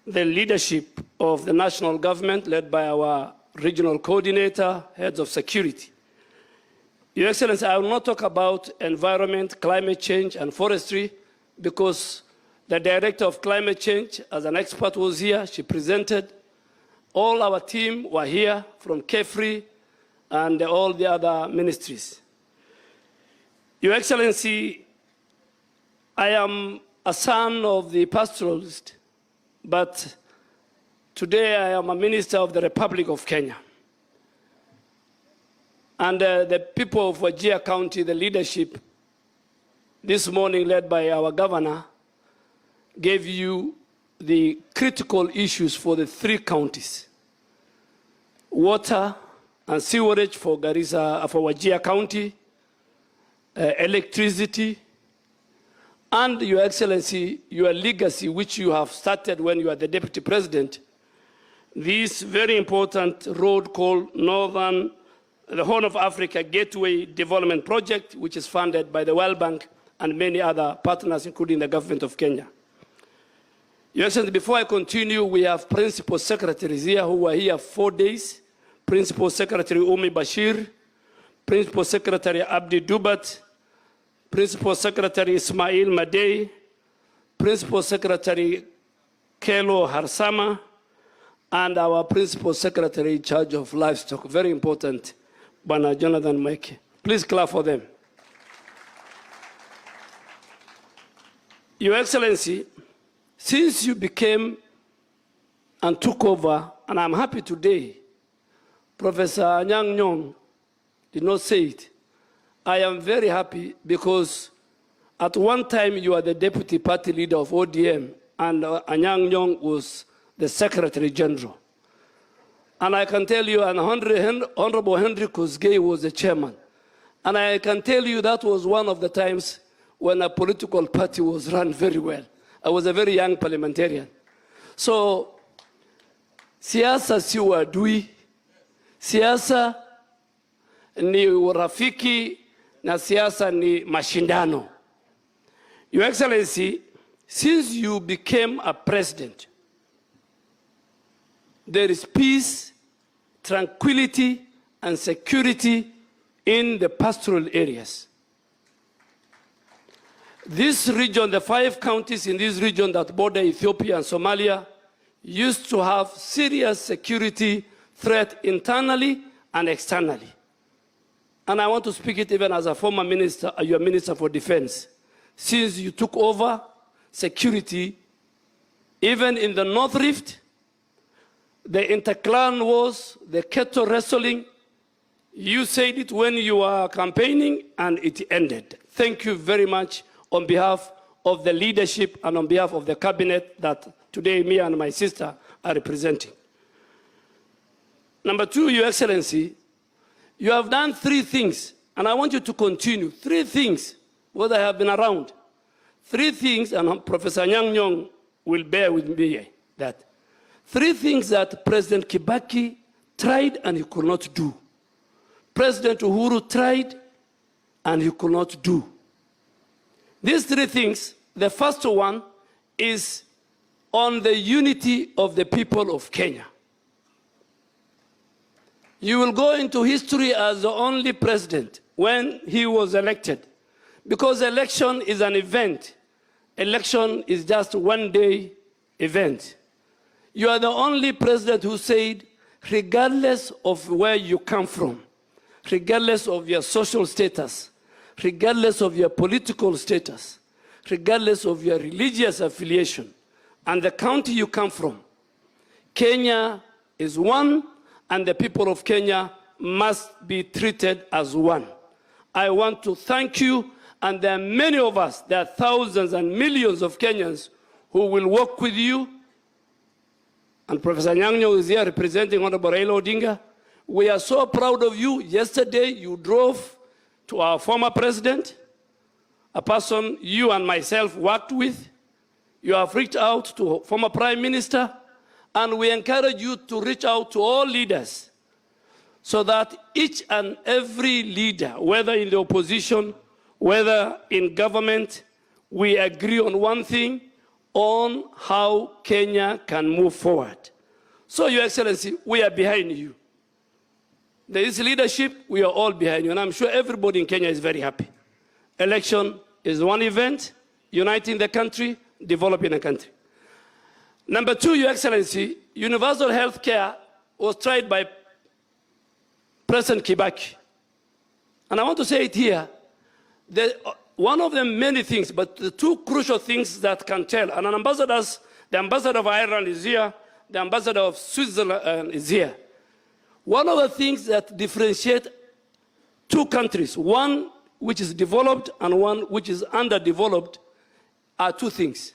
S10: the leadership of the national government led by our regional coordinator, heads of security. Your Excellency, I will not talk about environment, climate change, and forestry because the director of climate change, as an expert, was here. She presented. All our team were here from KEFRI and all the other ministries. Your Excellency, I am a son of the pastoralist, but today I am a minister of the Republic of Kenya. And the people of Wajir County, the leadership, this morning led by our governor, gave you the critical issues for the 3 counties. Water and sewerage for Garissa, for Wajir County, electricity, and Your Excellency, your legacy, which you have started when you are the Deputy President, this very important road called the Horn of Africa Gateway Development Project, which is funded by the World Bank and many other partners, including the government of Kenya. Your Excellency, before I continue, we have Principal Secretaries here who were here 4 days. Principal Secretary Umi Bashir, Principal Secretary Abdi Dubat, Principal Secretary Ismail Madei, Principal Secretary Kelo Harsama, and our Principal Secretary in charge of livestock, very important, Bana Jonathan Mike. Please clap for them. Your Excellency, since you became and took over, and I'm happy today, Professor Anyang' Nyong'o did not say it. I am very happy because at one time you were the deputy party leader of ODM and Anyang' Nyong'o was the Secretary General. And I can tell you, and Honorable Henry Kosgei was the chairman. And I can tell you that was one of the times when a political party was run very well. I was a very young parliamentarian. So, siasa si uadui, siasa ni urafiki, na siasa ni mashindano. Your Excellency, since you became a president, there is peace, tranquility, and security in the pastoral areas. This region, the 5 counties in this region that border Ethiopia and Somalia, used to have serious security threat internally and externally. And I want to speak it even as a former minister, your Minister for Defense. Since you took over security, even in the North Rift, the interclan wars, the cattle wrestling, you said it when you were campaigning and it ended. Thank you very much on behalf of the leadership and on behalf of the cabinet that today me and my sister are representing. Number 2, Your Excellency, you have done 3 things, and I want you to continue. 3 things, whether I have been around. 3 things, and Professor Anyang' Nyong'o will bear with me that. 3 things that President Kibaki tried and he could not do. President Uhuru tried and he could not do. These 3 things, the first one is on the unity of the people of Kenya. You will go into history as the only president when he was elected, because election is an event. Election is just one-day event. You are the only president who said, regardless of where you come from, regardless of your social status, regardless of your political status, regardless of your religious affiliation, and the county you come from. Kenya is one, and the people of Kenya must be treated as one. I want to thank you, and there are many of us, there are thousands and millions of Kenyans who will work with you. And Professor Nyang'o is here representing Honorable Raila Odinga. We are so proud of you. Yesterday, you drove to our former president, a person you and myself worked with. You have reached out to former prime minister, and we encourage you to reach out to all leaders so that each and every leader, whether in the opposition, whether in government, we agree on one thing, on how Kenya can move forward. So, Your Excellency, we are behind you. There is leadership, we are all behind you, and I'm sure everybody in Kenya is very happy. Election is one event, uniting the country, developing the country. Number two, Your Excellency, universal health care was tried by President Kibaki. And I want to say it here, one of the many things, but the two crucial things that can tell, and the ambassador of Ireland is here, the ambassador of Switzerland is here. One of the things that differentiate two countries, one which is developed and one which is underdeveloped, are two things: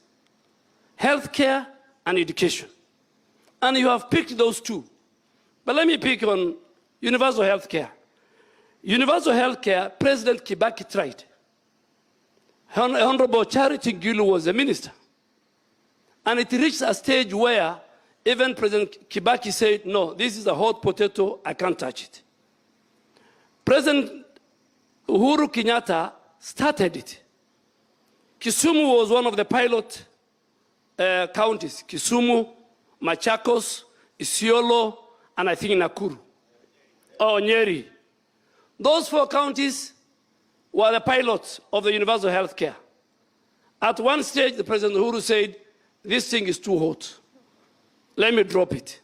S10: healthcare and education. And you have picked those two. But let me pick on universal healthcare. Universal healthcare, President Kibaki tried. Honorable Charity Ngilu was the minister. And it reached a stage where even President Kibaki said, no, this is a hot potato, I can't touch it. President Uhuru Kenyatta started it. Kisumu was one of the pilot counties. Kisumu, Machakos, Isiolo, and I think Nakuru. Or Nyeri. Those four counties were the pilots of the universal health care. At one stage, the President Uhuru said, this thing is too hot. Let me drop it.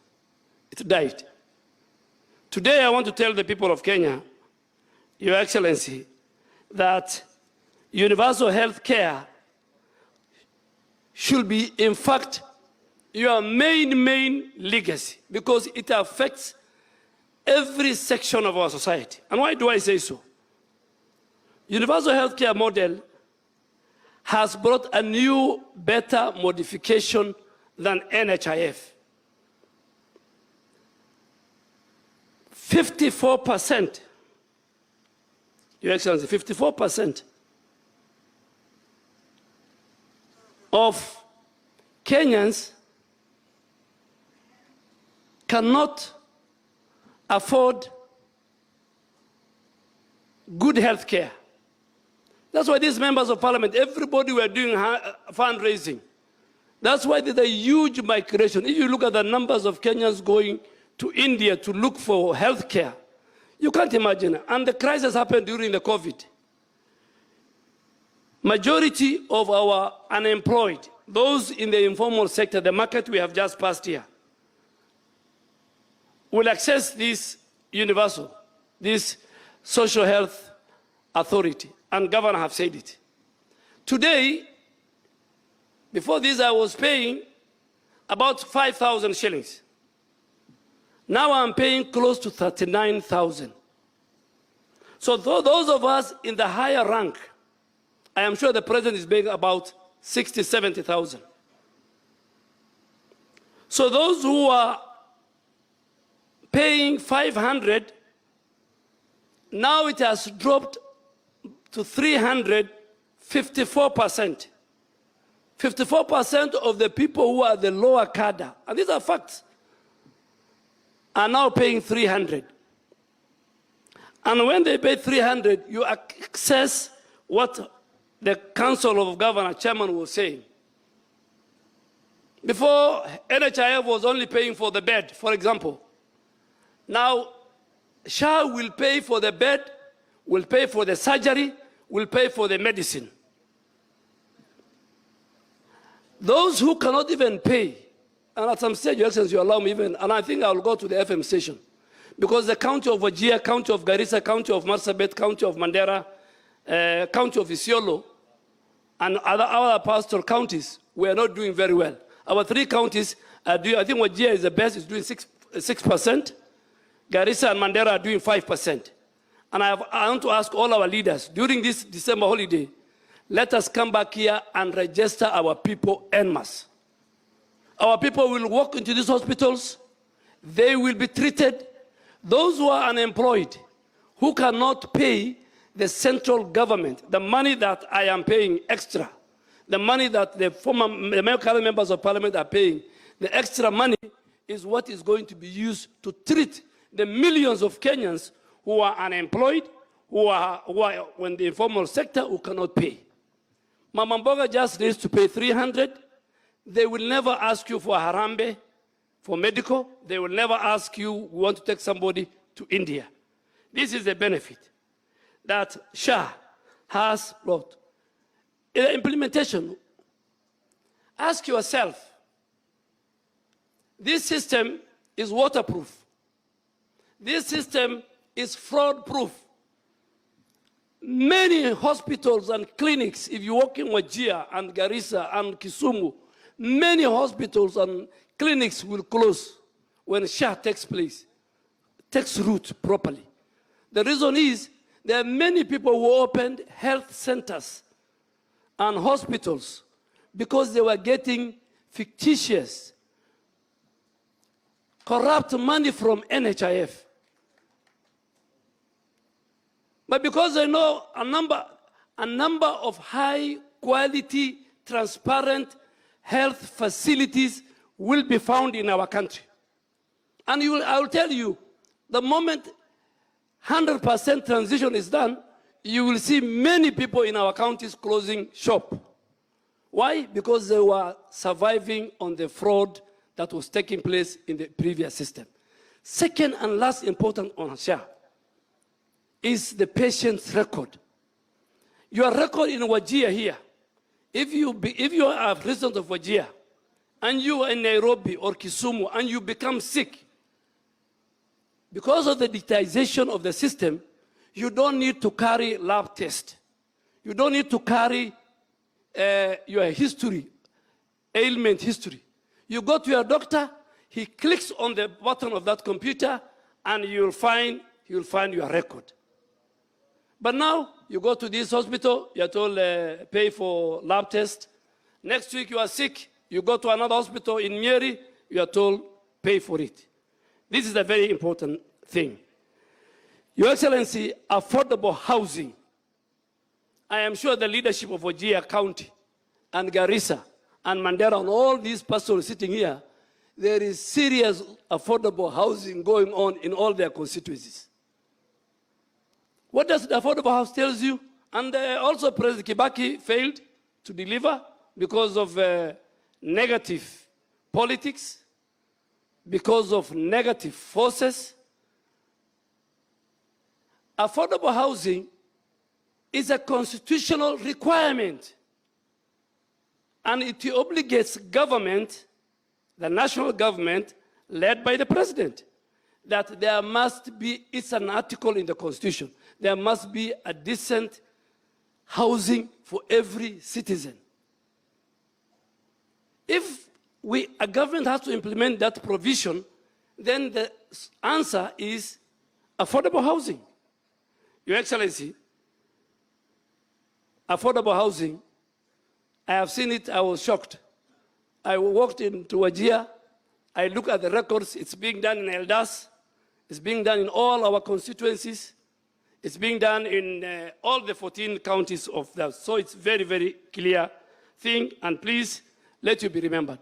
S10: It died. Today, I want to tell the people of Kenya, Your Excellency, that universal health care should be, in fact, your main legacy, because it affects every section of our society. And why do I say so? Universal health care model has brought a new, better modification than NHIF. 54%, Your Excellency, 54% of Kenyans cannot afford good health care. That's why these members of parliament, everybody were doing fundraising. That's why there's a huge migration. If you look at the numbers of Kenyans going to India to look for health care, you can't imagine. And the crisis happened during the COVID. Majority of our unemployed, those in the informal sector, the market we have just passed here, will access this universal, this social health authority. And governor have said it. Today, before this, I was paying about 5,000 shillings. Now I'm paying close to 39,000. So those of us in the higher rank, I am sure the president is paying about 60, 70,000. So those who are paying 500, now it has dropped to 300, 54%. 54% of the people who are the lower cadre, and these are facts, are now paying 300. And when they pay 300, you access what the Council of Governors chairman was saying. Before, NHIF was only paying for the bed, for example. Now, SHA will pay for the bed, will pay for the surgery, will pay for the medicine. Those who cannot even pay, and at some stage, Your Excellency, you allow me even, and I think I'll go to the FM station, because the county of Wajir, county of Garissa, county of Marsabit, county of Mandera, county of Isiolo, and other pastoral counties were not doing very well. Our 3 counties are doing, I think Wajir is the best, is doing 6%. Garissa and Mandera are doing 5%. And I want to ask all our leaders, during this December holiday, let us come back here and register our people en masse. Our people will walk into these hospitals. They will be treated. Those who are unemployed, who cannot pay the central government, the money that I am paying extra, the money that the current members of parliament are paying, the extra money is what is going to be used to treat the millions of Kenyans who are unemployed, who are in the informal sector, who cannot pay. Mama Mboga just needs to pay 300. They will never ask you for Harambe, for medical. They will never ask you, we want to take somebody to India. This is the benefit that SHA has brought. In the implementation, ask yourself, this system is waterproof. This system is fraud-proof. Many hospitals and clinics, if you walk in Wajir and Garissa and Kisumu, many hospitals and clinics will close when SHA takes root properly. The reason is there are many people who opened health centers and hospitals because they were getting fictitious, corrupt money from NHIF. But because I know a number of high quality, transparent health facilities will be found in our country. And I will tell you, the moment 100% transition is done, you will see many people in our counties closing shop. Why? Because they were surviving on the fraud that was taking place in the previous system. Second and last important on SHA is the patient's record. Your record in Wajir here, if you are a resident of Wajir and you are in Nairobi or Kisumu and you become sick, because of the digitization of the system, you don't need to carry lab test. You don't need to carry your history, ailment history. You go to your doctor, he clicks on the button of that computer, and you'll find your record. But now, you go to this hospital, you're told pay for lab test. Next week you are sick, you go to another hospital in Nyeri, you are told pay for it. This is a very important thing. Your Excellency, affordable housing. I am sure the leadership of Wajir County and Garissa and Mandera and all these pastors sitting here, there is serious affordable housing going on in all their constituencies. What does the affordable house tell you? And also President Kibaki failed to deliver because of negative politics, because of negative forces. Affordable housing is a constitutional requirement, and it obligates government, the national government, led by the president, that there must be, it's an article in the Constitution, there must be a decent housing for every citizen. If a government has to implement that provision, then the answer is affordable housing. Your Excellency, affordable housing, I have seen it, I was shocked. I walked into Wajir, I look at the records, it's being done in Eldas, it's being done in all our constituencies, it's being done in all the 14 counties of that. So it's very, very clear thing, and please let you be remembered.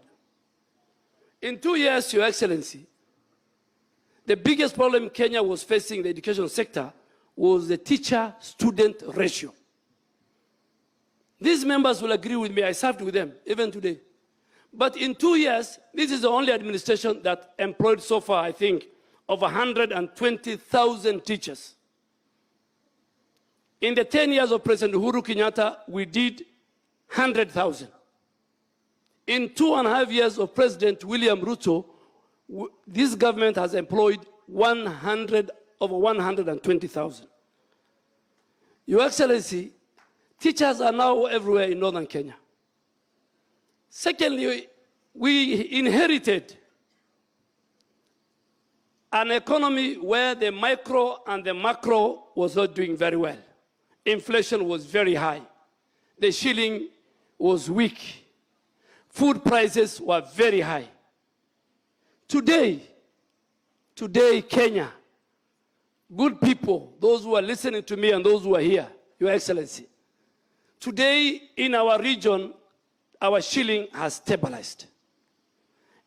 S10: In 2 years, Your Excellency, the biggest problem Kenya was facing in the education sector was the teacher-student ratio. These members will agree with me, I served with them, even today. But in 2 years, this is the only administration that employed so far, I think, over 120,000 teachers. In the 10 years of President Uhuru Kenyatta, we did 100,000. In 2.5 years of President William Ruto, this government has employed over 120,000. Your Excellency, teachers are now everywhere in northern Kenya. Secondly, we inherited an economy where the micro and the macro was not doing very well. Inflation was very high. The shilling was weak. Food prices were very high. Today, Kenya, good people, those who are listening to me and those who are here, Your Excellency, today in our region, our shilling has stabilized.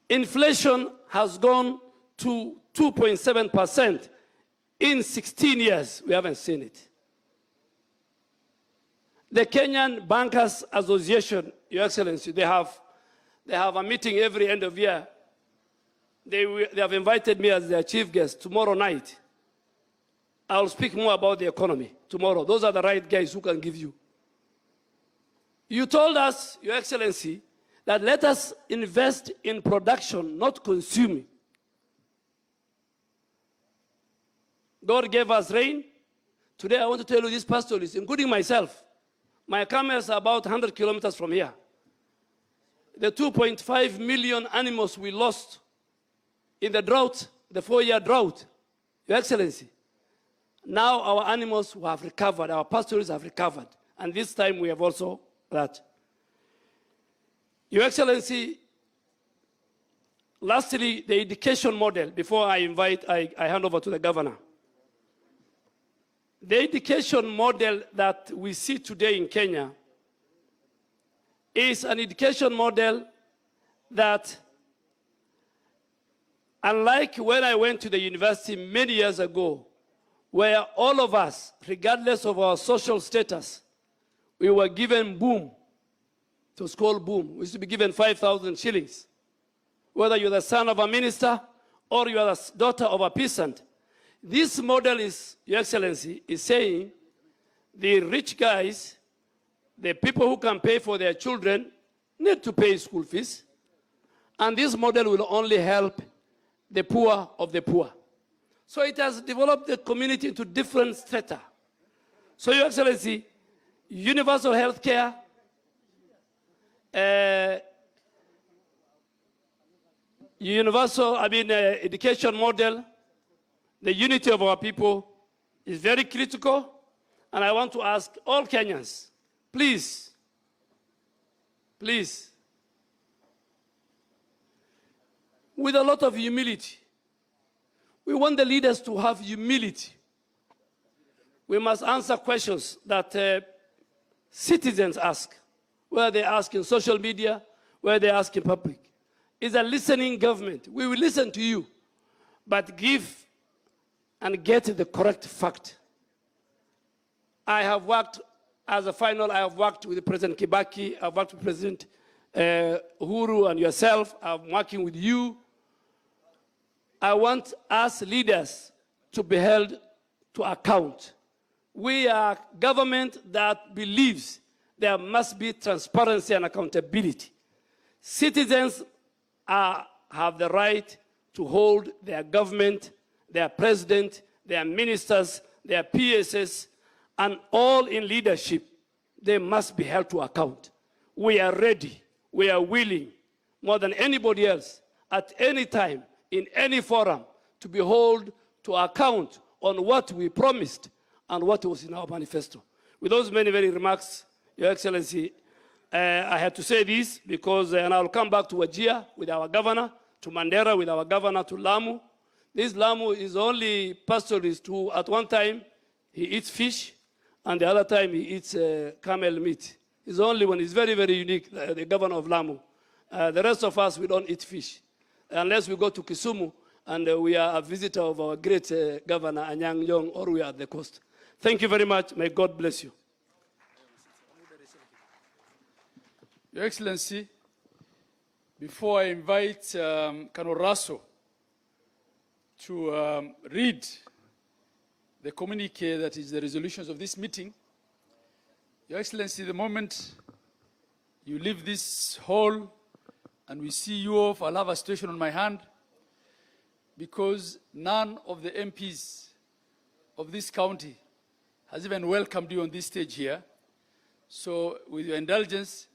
S10: Inflation has gone to 2.7%. In 16 years, we haven't seen it. The Kenyan Bankers Association, Your Excellency, they have a meeting every end of year. They have invited me as their chief guest tomorrow night. I'll speak more about the economy tomorrow. Those are the right guys who can give you. You told us, Your Excellency, that let us invest in production, not consuming. God gave us rain. Today I want to tell you these pastoralists, including myself. My camels are about 100 kilometers from here. The 2.5 million animals we lost in the drought, the 4-year drought, Your Excellency, now our animals have recovered, our pastoralists have recovered, and this time we have also that. Your Excellency, lastly, the education model, before I hand over to the governor. The education model that we see today in Kenya is an education model that, unlike when I went to the university many years ago, where all of us, regardless of our social status, we were given boom. It was called boom. We used to be given 5,000 shillings. Whether you're the son of a minister or you are the daughter of a peasant. This model is, Your Excellency, is saying the rich guys, the people who can pay for their children, need to pay school fees. And this model will only help the poor of the poor. So it has developed the community into different strata. So, Your Excellency, universal health care, education model, the unity of our people is very critical. And I want to ask all Kenyans, please, with a lot of humility, we want the leaders to have humility. We must answer questions that citizens ask, whether they ask in social media, whether they ask in public. It's a listening government. We will listen to you, but give and get the correct fact. I have worked, as a final, I have worked with President Kibaki, I've worked with President Uhuru and yourself, I'm working with you. I want us leaders to be held to account. We are government that believes there must be transparency and accountability. Citizens have the right to hold their government, their president, their ministers, their PSS, and all in leadership. They must be held to account. We are ready, we are willing, more than anybody else, at any time, in any forum, to be held to account on what we promised and what was in our manifesto. With those many, many remarks, Your Excellency, I had to say this because, and I'll come back to Wajir with our governor, to Mandera with our governor, to Lamu. This Lamu is only pastoralist who, at one time, he eats fish, and the other time he eats camel meat. He's the only one. He's very, very unique, the governor of Lamu. The rest of us, we don't eat fish, unless we go to Kisumu, and we are a visitor of our great governor, Anyang' Nyong'o, or we are at the coast. Thank you very much. May God bless you.
S5: Your Excellency, before I invite Colonel Raso to read the communique that is the resolutions of this meeting, Your Excellency, the moment you leave this hall and we see you off, I'll have a situation on my hand. because none of the MPs of this county has even welcomed you on this stage here. So with your indulgence,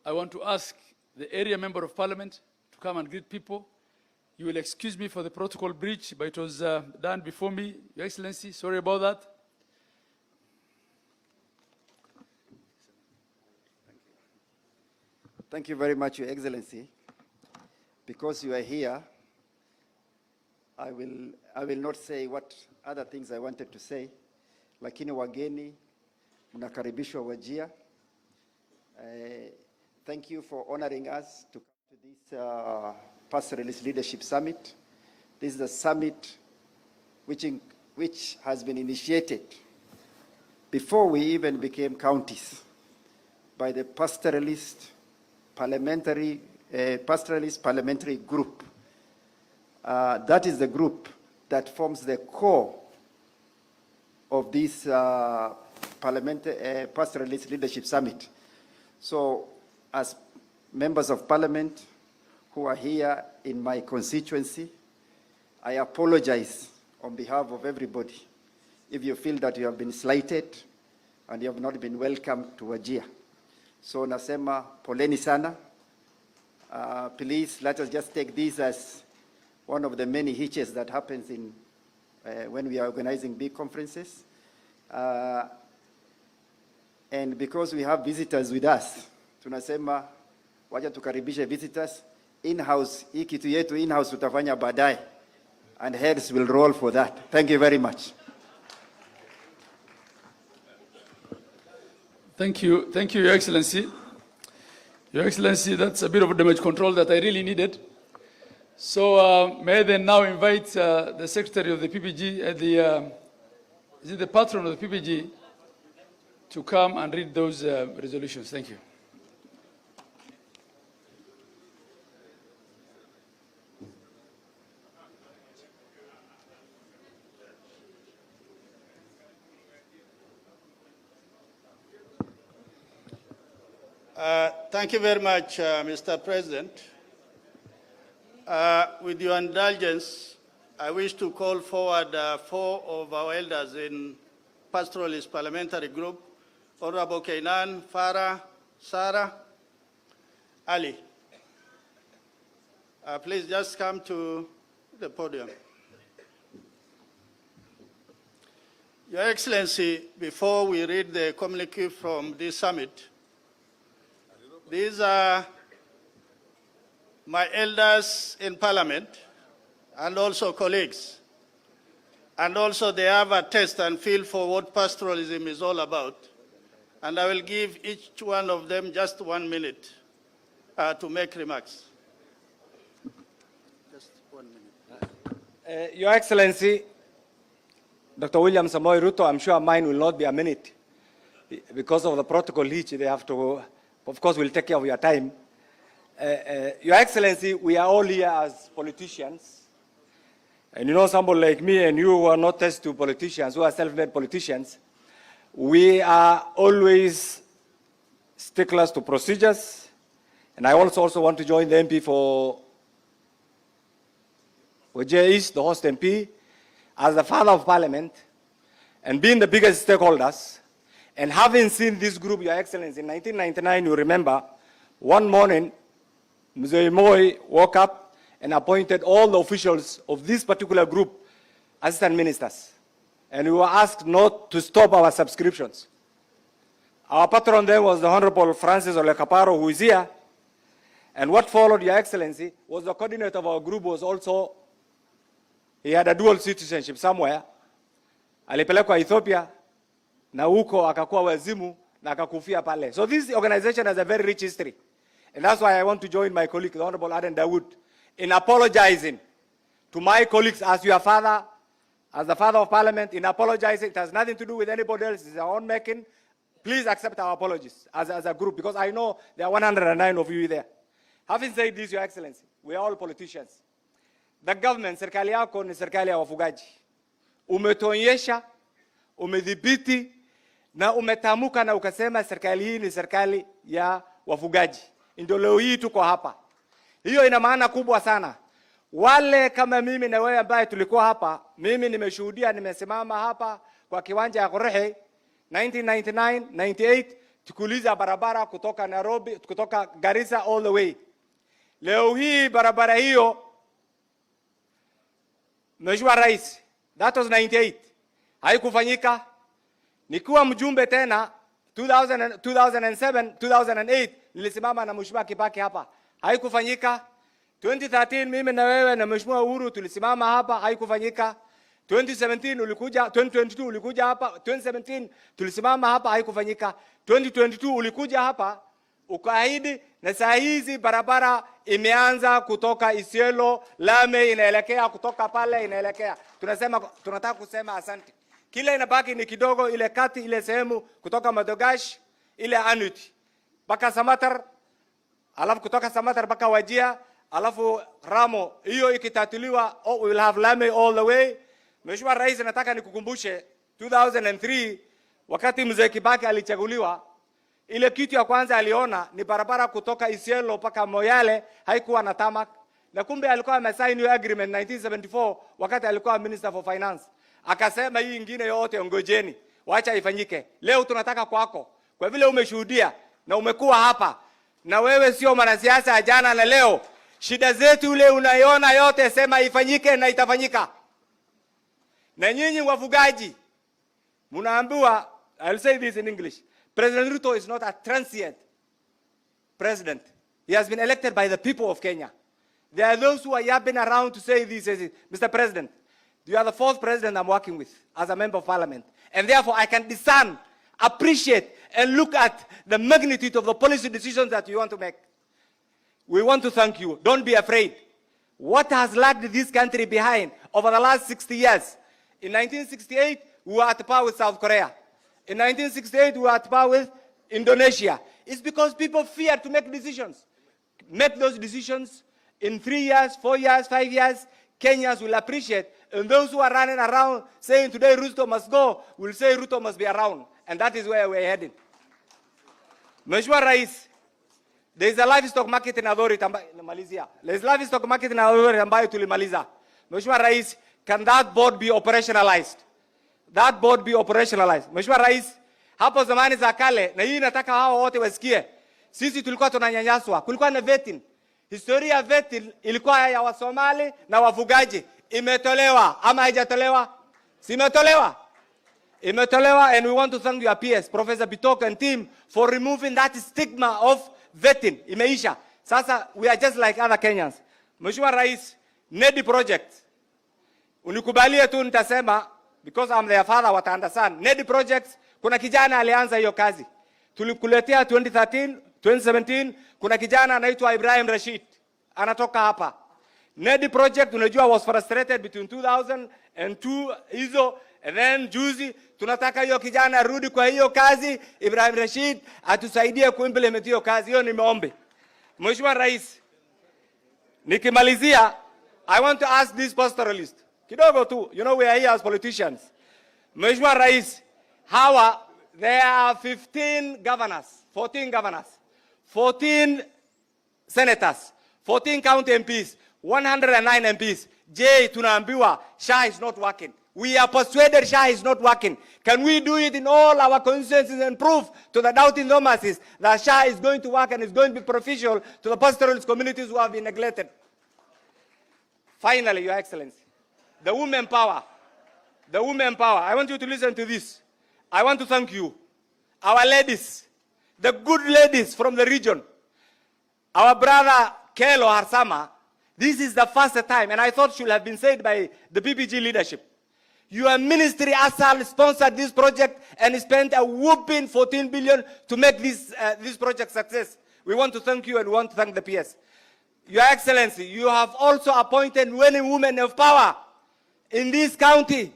S5: I want to ask the area member of parliament to come and greet people. You will excuse me for the protocol breach, but it was done before me. Your Excellency, sorry about that.
S11: Thank you very much, Your Excellency. Because you are here, I will not say what other things I wanted to say, lakini wageni mnakaribishwa Wajir. Thank you for honoring us to come to this Pastoralist Leadership Summit. This is a summit which has been initiated before we even became counties by the Pastoralist Parliamentary Group. That is the group that forms the core of this Pastoralist Leadership Summit. So, as members of parliament who are here in my constituency, I apologize on behalf of everybody if you feel that you have been slighted and you have not been welcomed to Wajir. So nasema poleni sana. Please let us just take this as one of the many hitches that happens in when we are organizing big conferences. And because we have visitors with us, tunasema wacha tukaribishe visitors in-house. Hii kitu yetu in-house tutafanya baadaye, and heads will roll for that. Thank you very much.
S5: Thank you, Your Excellency. Your Excellency, that's a bit of damage control that I really needed. So may I then now invite the Secretary of the PPG, is it the patron of the PPG, to come and read those resolutions. Thank you.
S3: Thank you very much, Mr. President. With your indulgence, I wish to call forward 4 of our elders in Pastoralist Parliamentary Group, Honorable Kainan, Farah, Sarah, Ali. Please just come to the podium. Your Excellency, before we read the communique from this summit, these are my elders in Parliament and also colleagues. And also they have a taste and feel for what pastoralism is all about. And I will give each one of them just 1 minute to make remarks. Just 1 minute.
S12: Your Excellency, Dr. William Samoei Ruto, I'm sure mine will not be a minute because of the protocol hitch. They have to, of course, we'll take care of your time. Your Excellency, we are all here as politicians. And you know, somebody like me and you who are not attached to politicians, who are self-made politicians, we are always sticklers to procedures. And I also want to join the MP for Wajir East, the host MP, as the father of parliament, and being the biggest stakeholders, and having seen this group, Your Excellency, in 1999, you remember, one morning, Mzee Moi woke up and appointed all the officials of this particular group assistant ministers. And we were asked not to stop our subscriptions. Our patron then was the Honorable Francis Olekaparo, who is here. And what followed, Your Excellency, was the coordinator of our group was also, he had a dual citizenship somewhere. Alipelekwa Ethiopia, na huko akakuwa wazimu, na akakufia pale. So this organization has a very rich history. And that's why I want to join my colleague, the Honorable Aden Dawood, in apologizing to my colleagues as your father, as the father of parliament, in apologizing. It has nothing to do with anybody else. It's our own making. Please accept our apologies as a group, because I know there are 109 of you there. Having said this, Your Excellency, we are all politicians. The government, serikali yako ni serikali ya wafugaji. Umetuonyesha, umedhibiti, na umetamuka na ukasema serikali hii ni serikali ya wafugaji. Ndio leo hii tuko hapa. Hiyo ina maana kubwa sana. Wale kama mimi na wewe ambaye tulikuwa hapa, mimi nimeshuhudia, nimesimama hapa kwa kiwanja ya Korehe 1999, 98 tukuliza barabara kutoka Nairobi, kutoka Garissa all the way. Leo hii barabara hiyo, Mheshimiwa Rais, that was 98, haikufanyika. Nikiwa mjumbe tena 2007, 2008 nilisimama na Mheshimiwa Kibaki hapa, haikufanyika. 2013 mimi na wewe na Mheshimiwa Uhuru tulisimama hapa, haikufanyika. 2017 ulikuja, 2022 ulikuja hapa, 2017 tulisimama hapa, haikufanyika. 2022 ulikuja hapa ukaahidi, na saa hizi barabara imeanza kutoka Isiolo, Lame inaelekea kutoka pale inaelekea. Tunataka kusema asante. Kile inabaki ni kidogo, ile kati, ile sehemu kutoka Madogash, ile Anuti mpaka Samatar, alafu kutoka Samatar mpaka Wajia, alafu Ramo. Hiyo ikitatuliwa, we will have Lame all the way. Mheshimiwa Rais, nataka nikukumbushe 2003 wakati Mzee Kibaki alichaguliwa, ile kitu ya kwanza aliona ni barabara kutoka Isiolo mpaka Moyale, haikuwa na tarmac. Na kumbe alikuwa amesign hiyo agreement 1974 wakati alikuwa Minister for Finance. Akasema hii ingine yote ngojeni, wacha ifanyike. Leo tunataka kwako, kwa vile umeshuhudia na umekuwa hapa, na wewe sio mwanasiasa jana na leo, shida zetu ule unaiona yote, sema ifanyike na itafanyika. Na nyinyi wafugaji munaambiwa, I'll say this in English, President Ruto is not a transient president. He has been elected by the people of Kenya. There are those who are yapping around to say this. Mr. President, you are the fourth president I'm working with as a member of parliament. And therefore I can discern, appreciate, and look at the magnitude of the policy decisions that you want to make. We want to thank you. Don't be afraid. What has lagged this country behind over the last 60 years? In 1968, we were at par with South Korea. In 1968, we were at par with Indonesia. It's because people fear to make decisions. Make those decisions in 3 years, 4 years, 5 years. Kenyans will appreciate. And those who are running around saying today Ruto must go, will say Ruto must be around. And that is where we're heading. Mheshimiwa Rais, there is a livestock marketing authority in Malaysia. There is livestock marketing authority ambayo tulimaliza. Mheshimiwa Rais, can that board be operationalized? That board be operationalized. Mheshimiwa Rais, hapo zamani za kale, na hii nataka hao wote wasikie, sisi tulikuwa tunanyanyaswa. Kulikuwa na vetting. Historia ya vetting ilikuwa ya Wasomali na wafugaji. Imetolewa ama haijatolewa? Simetolewa. Imetolewa, and we want to thank your PS, Professor Bitok and team, for removing that stigma of vetting. Imeisha. Sasa we are just like other Kenyans. Mheshimiwa Rais, NEDI project. Unikubalie tu nitasema, because I'm their father, what I understand. NEDI projects, kuna kijana alianza hiyo kazi. Tulikuletea 2013, 2017, kuna kijana anaitwa Ibrahim Rashid. Anatoka hapa. NEDI project, unajua, was frustrated between 2002 hizo, and then juzi, tunataka hiyo kijana arudi kwa hiyo kazi. Ibrahim Rashid atusaidie kuimplement hiyo kazi. Hiyo nimeombe. Mheshimiwa Rais, nikimalizia, I want to ask this pastoralist. Kidogo tu, you know we are here as politicians. Mheshimiwa Rais, there are 15 governors, 14 governors, 14 senators, 14 county MPs, 109 MPs. J, tunaambiwa, SHA is not working. We are persuaded SHA is not working. Can we do it in all our constituencies and prove to the doubting Thomases that SHA is going to work and is going to be beneficial to the pastoralist communities who have been neglected? Finally, Your Excellency, the women power. The women power. I want you to listen to this. I want to thank you. Our ladies, the good ladies from the region. Our brother Kelo Harsama, this is the first time, and I thought should have been said by the PPG leadership. Your ministry ASAL sponsored this project and spent a whopping 14 billion to make this project success. We want to thank you, and we want to thank the PS. Your Excellency, you have also appointed many women of power in this county.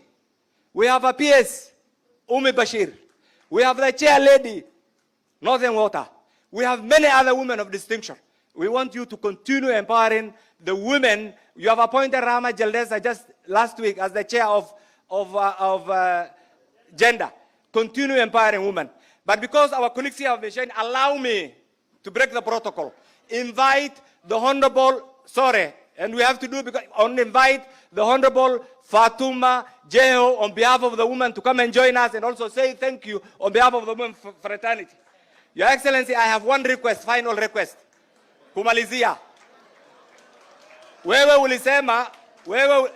S12: We have a PS, Umi Bashir. We have the chair lady, Northern Water. We have many other women of distinction. We want you to continue empowering the women. You have appointed Rama Jaldesa just last week as the chair of gender. Continue empowering women. But because our colleagues here have been allow me to break the protocol. Invite the Honorable, And we have to do because I want to invite the Honorable Fatuma Jeho on behalf of the women to come and join us and also say thank you on behalf of the women fraternity. Your Excellency, I have one request, final request. Kumalizia. Wewe ulisema,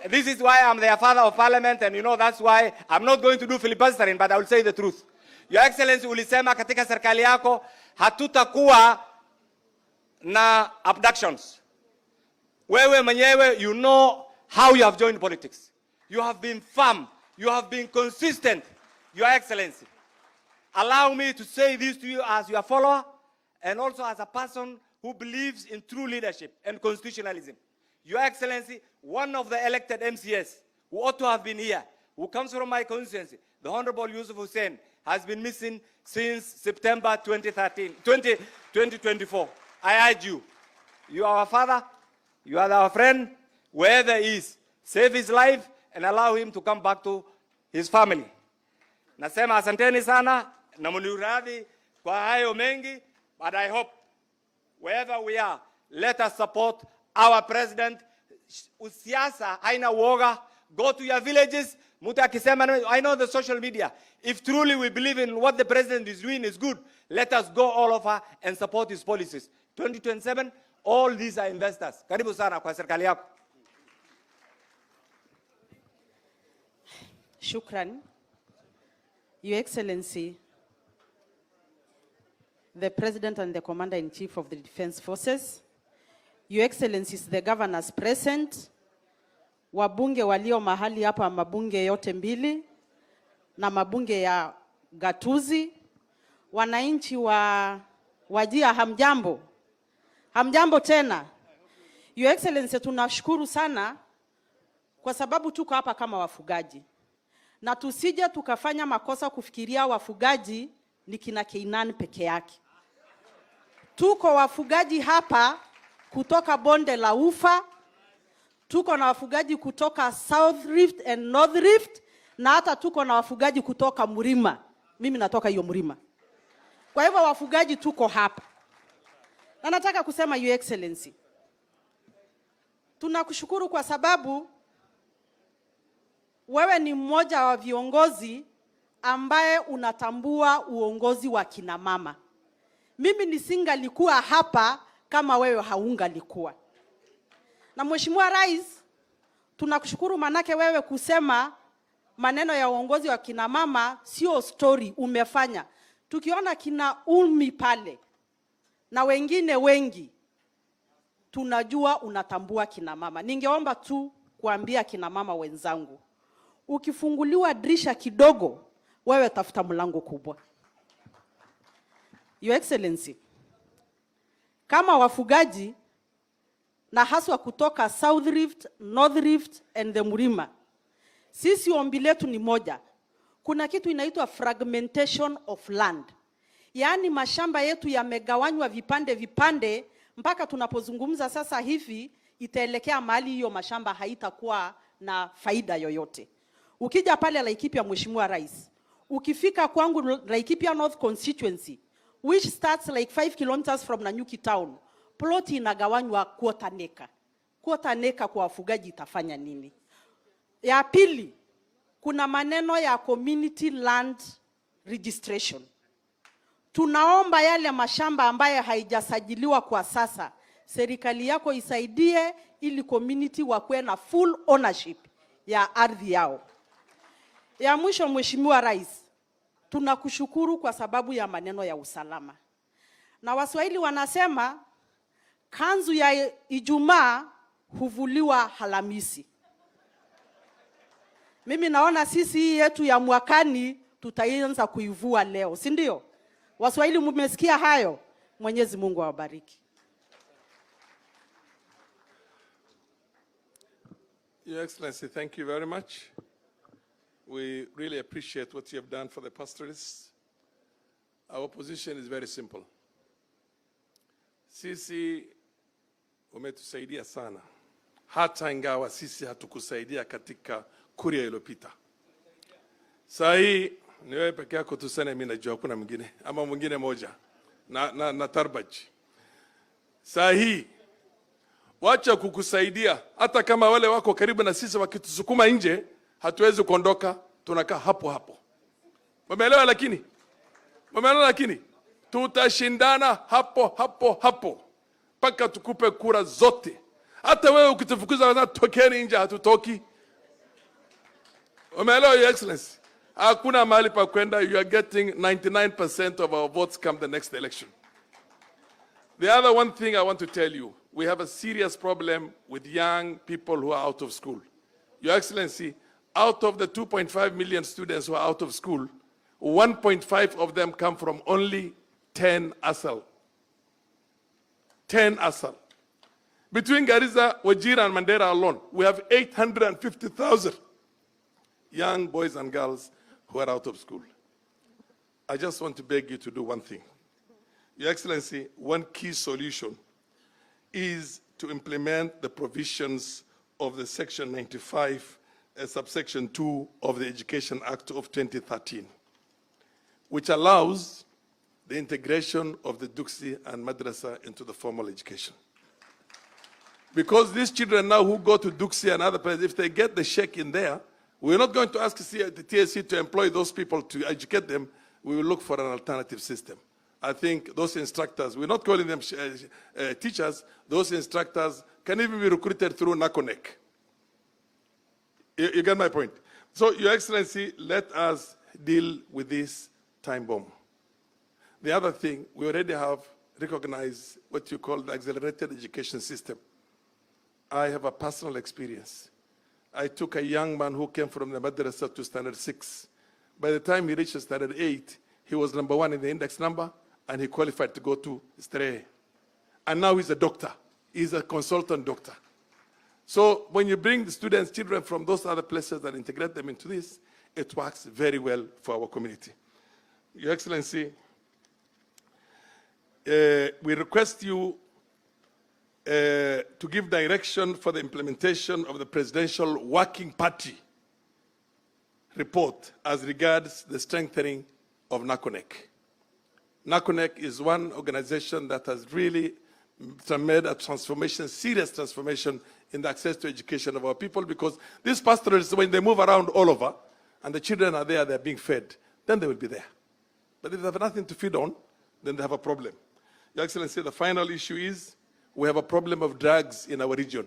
S12: this is why I'm the father of parliament, and you know that's why I'm not going to do filibustering, but I will say the truth. Your Excellency, ulisema katika serikali yako hatutakuwa na abductions. Wewe mwenyewe, you know how you have joined politics. You have been firm. You have been consistent. Your Excellency, allow me to say this to you as your follower and also as a person who believes in true leadership and constitutionalism. Your Excellency, one of the elected MCS who ought to have been here, who comes from my constituency, the Honorable Yusuf Hussein, has been missing since September 2024. I urge you, you are our father, you are our friend, wherever he is, save his life and allow him to come back to his family. Nasema asanteni sana na mniradhi kwa hayo mengi, but I hope wherever we are, let us support our president. Usiasa haina woga. Go to your villages. Muta akisema, I know the social media. If truly we believe in what the president is doing is good, let us go all over and support his policies. 2027, all these are investors. Karibu sana kwa serikali yako.
S13: Shukran. Your Excellency, the President and the Commander-in-Chief of the Defense Forces, Your Excellencies, the governors present, wabunge walio mahali hapa, mabunge yote mbili, na mabunge ya gatuzi, wananchi wa Wajia, hamjambo. Hamjambo tena. Your Excellency, tunashukuru sana kwa sababu tuko hapa kama wafugaji. Na tusije tukafanya makosa kufikiria wafugaji ni kina Keinani peke yake. Tuko wafugaji hapa kutoka bonde la Ufa, tuko na wafugaji kutoka South Rift and North Rift, na hata tuko na wafugaji kutoka Mlima. Mimi natoka hiyo Mlima. Kwa hivyo wafugaji tuko hapa. Na nataka kusema Your Excellency, tunakushukuru kwa sababu wewe ni mmoja wa viongozi ambaye unatambua uongozi wa kina mama. Mimi nisingalikuwa hapa kama wewe haungalikuwa. Na Mheshimiwa Rais, tunakushukuru manake wewe kusema maneno ya uongozi wa kina mama sio story, umefanya. Tukiona kina Ulmi pale na wengine wengi, tunajua unatambua kina mama. Ningeomba tu kuambia kina mama wenzangu, ukifunguliwa dirisha kidogo, wewe tafuta mlango kubwa. Your Excellency, kama wafugaji na haswa kutoka South Rift, North Rift and the Mlima, sisi ombi letu ni moja. Kuna kitu inaitwa fragmentation of land. Yaani mashamba yetu yamegawanywa vipande vipande, mpaka tunapozungumza sasa hivi itaelekea mahali hiyo mashamba haitakuwa na faida yoyote. Ukija pale Laikipia, Mheshimiwa Rais, ukifika kwangu Laikipia North constituency, which starts like 5 kilometers from Nanyuki town, ploti inagawanywa quarter acre. Quarter acre kwa wafugaji itafanya nini? Ya pili, kuna maneno ya community land registration. Tunaomba yale mashamba ambaye haijasajiliwa kwa sasa, serikali yako isaidie ili community wakuwe na full ownership ya ardhi yao. Ya mwisho, Mheshimiwa Rais, tunakushukuru kwa sababu ya maneno ya usalama. Na Waswahili wanasema kanzu ya Ijumaa huvuliwa Alhamisi. Mimi naona sisi yetu ya mwakani tutaanza kuivua leo, si ndio? Waswahili mmesikia hayo? Mwenyezi Mungu awabariki.
S14: Your Excellency, thank you very much. We really appreciate what you have done for the pastoralists. Our position is very simple. Sisi umetusaidia sana, hata ingawa sisi hatukusaidia katika kuria iliyopita. Saa hii ni wewe peke yako tuseme, mimi najua kuna mwingine ama mwingine moja na Tarbaji. Saa hii wacha kukusaidia. Hata kama wale wako karibu na sisi wakitusukuma nje, hatuwezi kuondoka, tunakaa hapo hapo. Umeelewa? Lakini tutashindana hapo mpaka tukupe kura zote. Hata wewe ukitufukuza tokeni nje, hatutoki. Umeelewa, Your Excellency? Hakuna mahali pa kwenda. You are getting 99% of our votes come the next election. The other one thing I want to tell you, we have a serious problem with young people who are out of school. Your Excellency, out of the 2.5 million students who are out of school, 1.5 of them come from only 10 ASAL. 10 ASAL. Between Garissa, Wajir, and Mandera alone, we have 850,000 young boys and girls who are out of school. I just want to beg you to do one thing. Your Excellency, one key solution is to implement the provisions of the Section 95, subsection 2 of the Education Act of 2013, which allows the integration of the Duksi and Madrasa into the formal education. Because these children now who go to Duksi and other places, if they get the sheikh in there, we're not going to ask the TSC to employ those people to educate them. We will look for an alternative system. I think those instructors, we're not calling them teachers, those instructors can even be recruited through NACONEC. You get my point? So, Your Excellency, let us deal with this time bomb. The other thing, we already have recognized what you call the accelerated education system. I have a personal experience. I took a young man who came from the madrasa to standard 6. By the time he reached standard 8, he was number 1 in the index number, and he qualified to go to Stray. And now he's a doctor. He's a consultant doctor. So when you bring the students, children from those other places and integrate them into this, it works very well for our community. Your Excellency, we request you to give direction for the implementation of the Presidential Working Party report as regards the strengthening of NACONEC. NACONEC is one organization that has really made a transformation, serious transformation in the access to education of our people, because these pastoralists, when they move around all over and the children are there, they're being fed, then they will be there. But if they have nothing to feed on, then they have a problem. Your Excellency, the final issue is we have a problem of drugs in our region.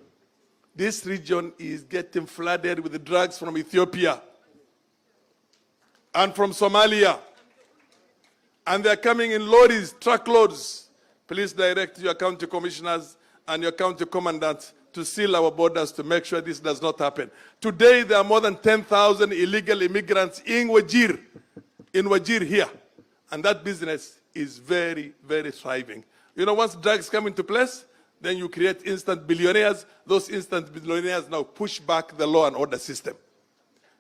S14: This region is getting flooded with drugs from Ethiopia and from Somalia. And they're coming in lorries, truckloads. Please direct your county commissioners and your county commandants to seal our borders to make sure this does not happen. Today, there are more than 10,000 illegal immigrants in Wajir here. And that business is very, very thriving. You know, once drugs come into place, then you create instant billionaires. Those instant billionaires now push back the law and order system.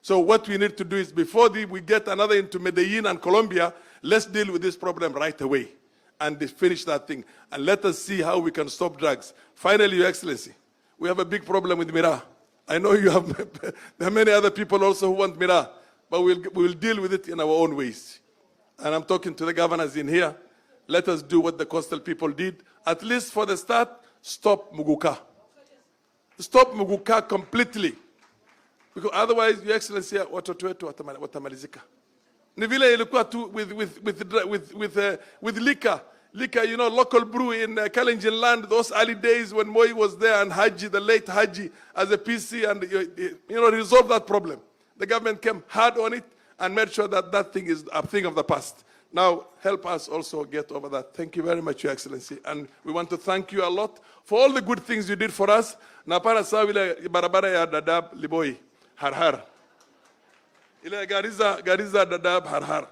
S14: So what we need to do is, before we get another into Medellin and Colombia, let's deal with this problem right away and finish that thing. And let us see how we can stop drugs. Finally, Your Excellency, we have a big problem with Mira. I know you have, there are many other people also who want Mira, but we'll deal with it in our own ways. And I'm talking to the governors in here. Let us do what the coastal people did. At least for the start, stop Muguka. Stop Muguka completely. Because otherwise, Your Excellency, watoto wetu watamalizika. Ni vile ilikuwa tu with liquor. Liquor, you know, local brew in Kalenjin land, those early days when Moi was there and Haji, the late Haji, as a PC, and, you know, resolved that problem. The government came hard on it and made sure that that thing is a thing of the past. Now, help us also get over that. Thank you very much, Your Excellency. And we want to thank you a lot for all the good things you did for us. Na para sawa ile barabara ya Dadaab Liboi, Harhar. Ile Garissa Dadaab Harhar.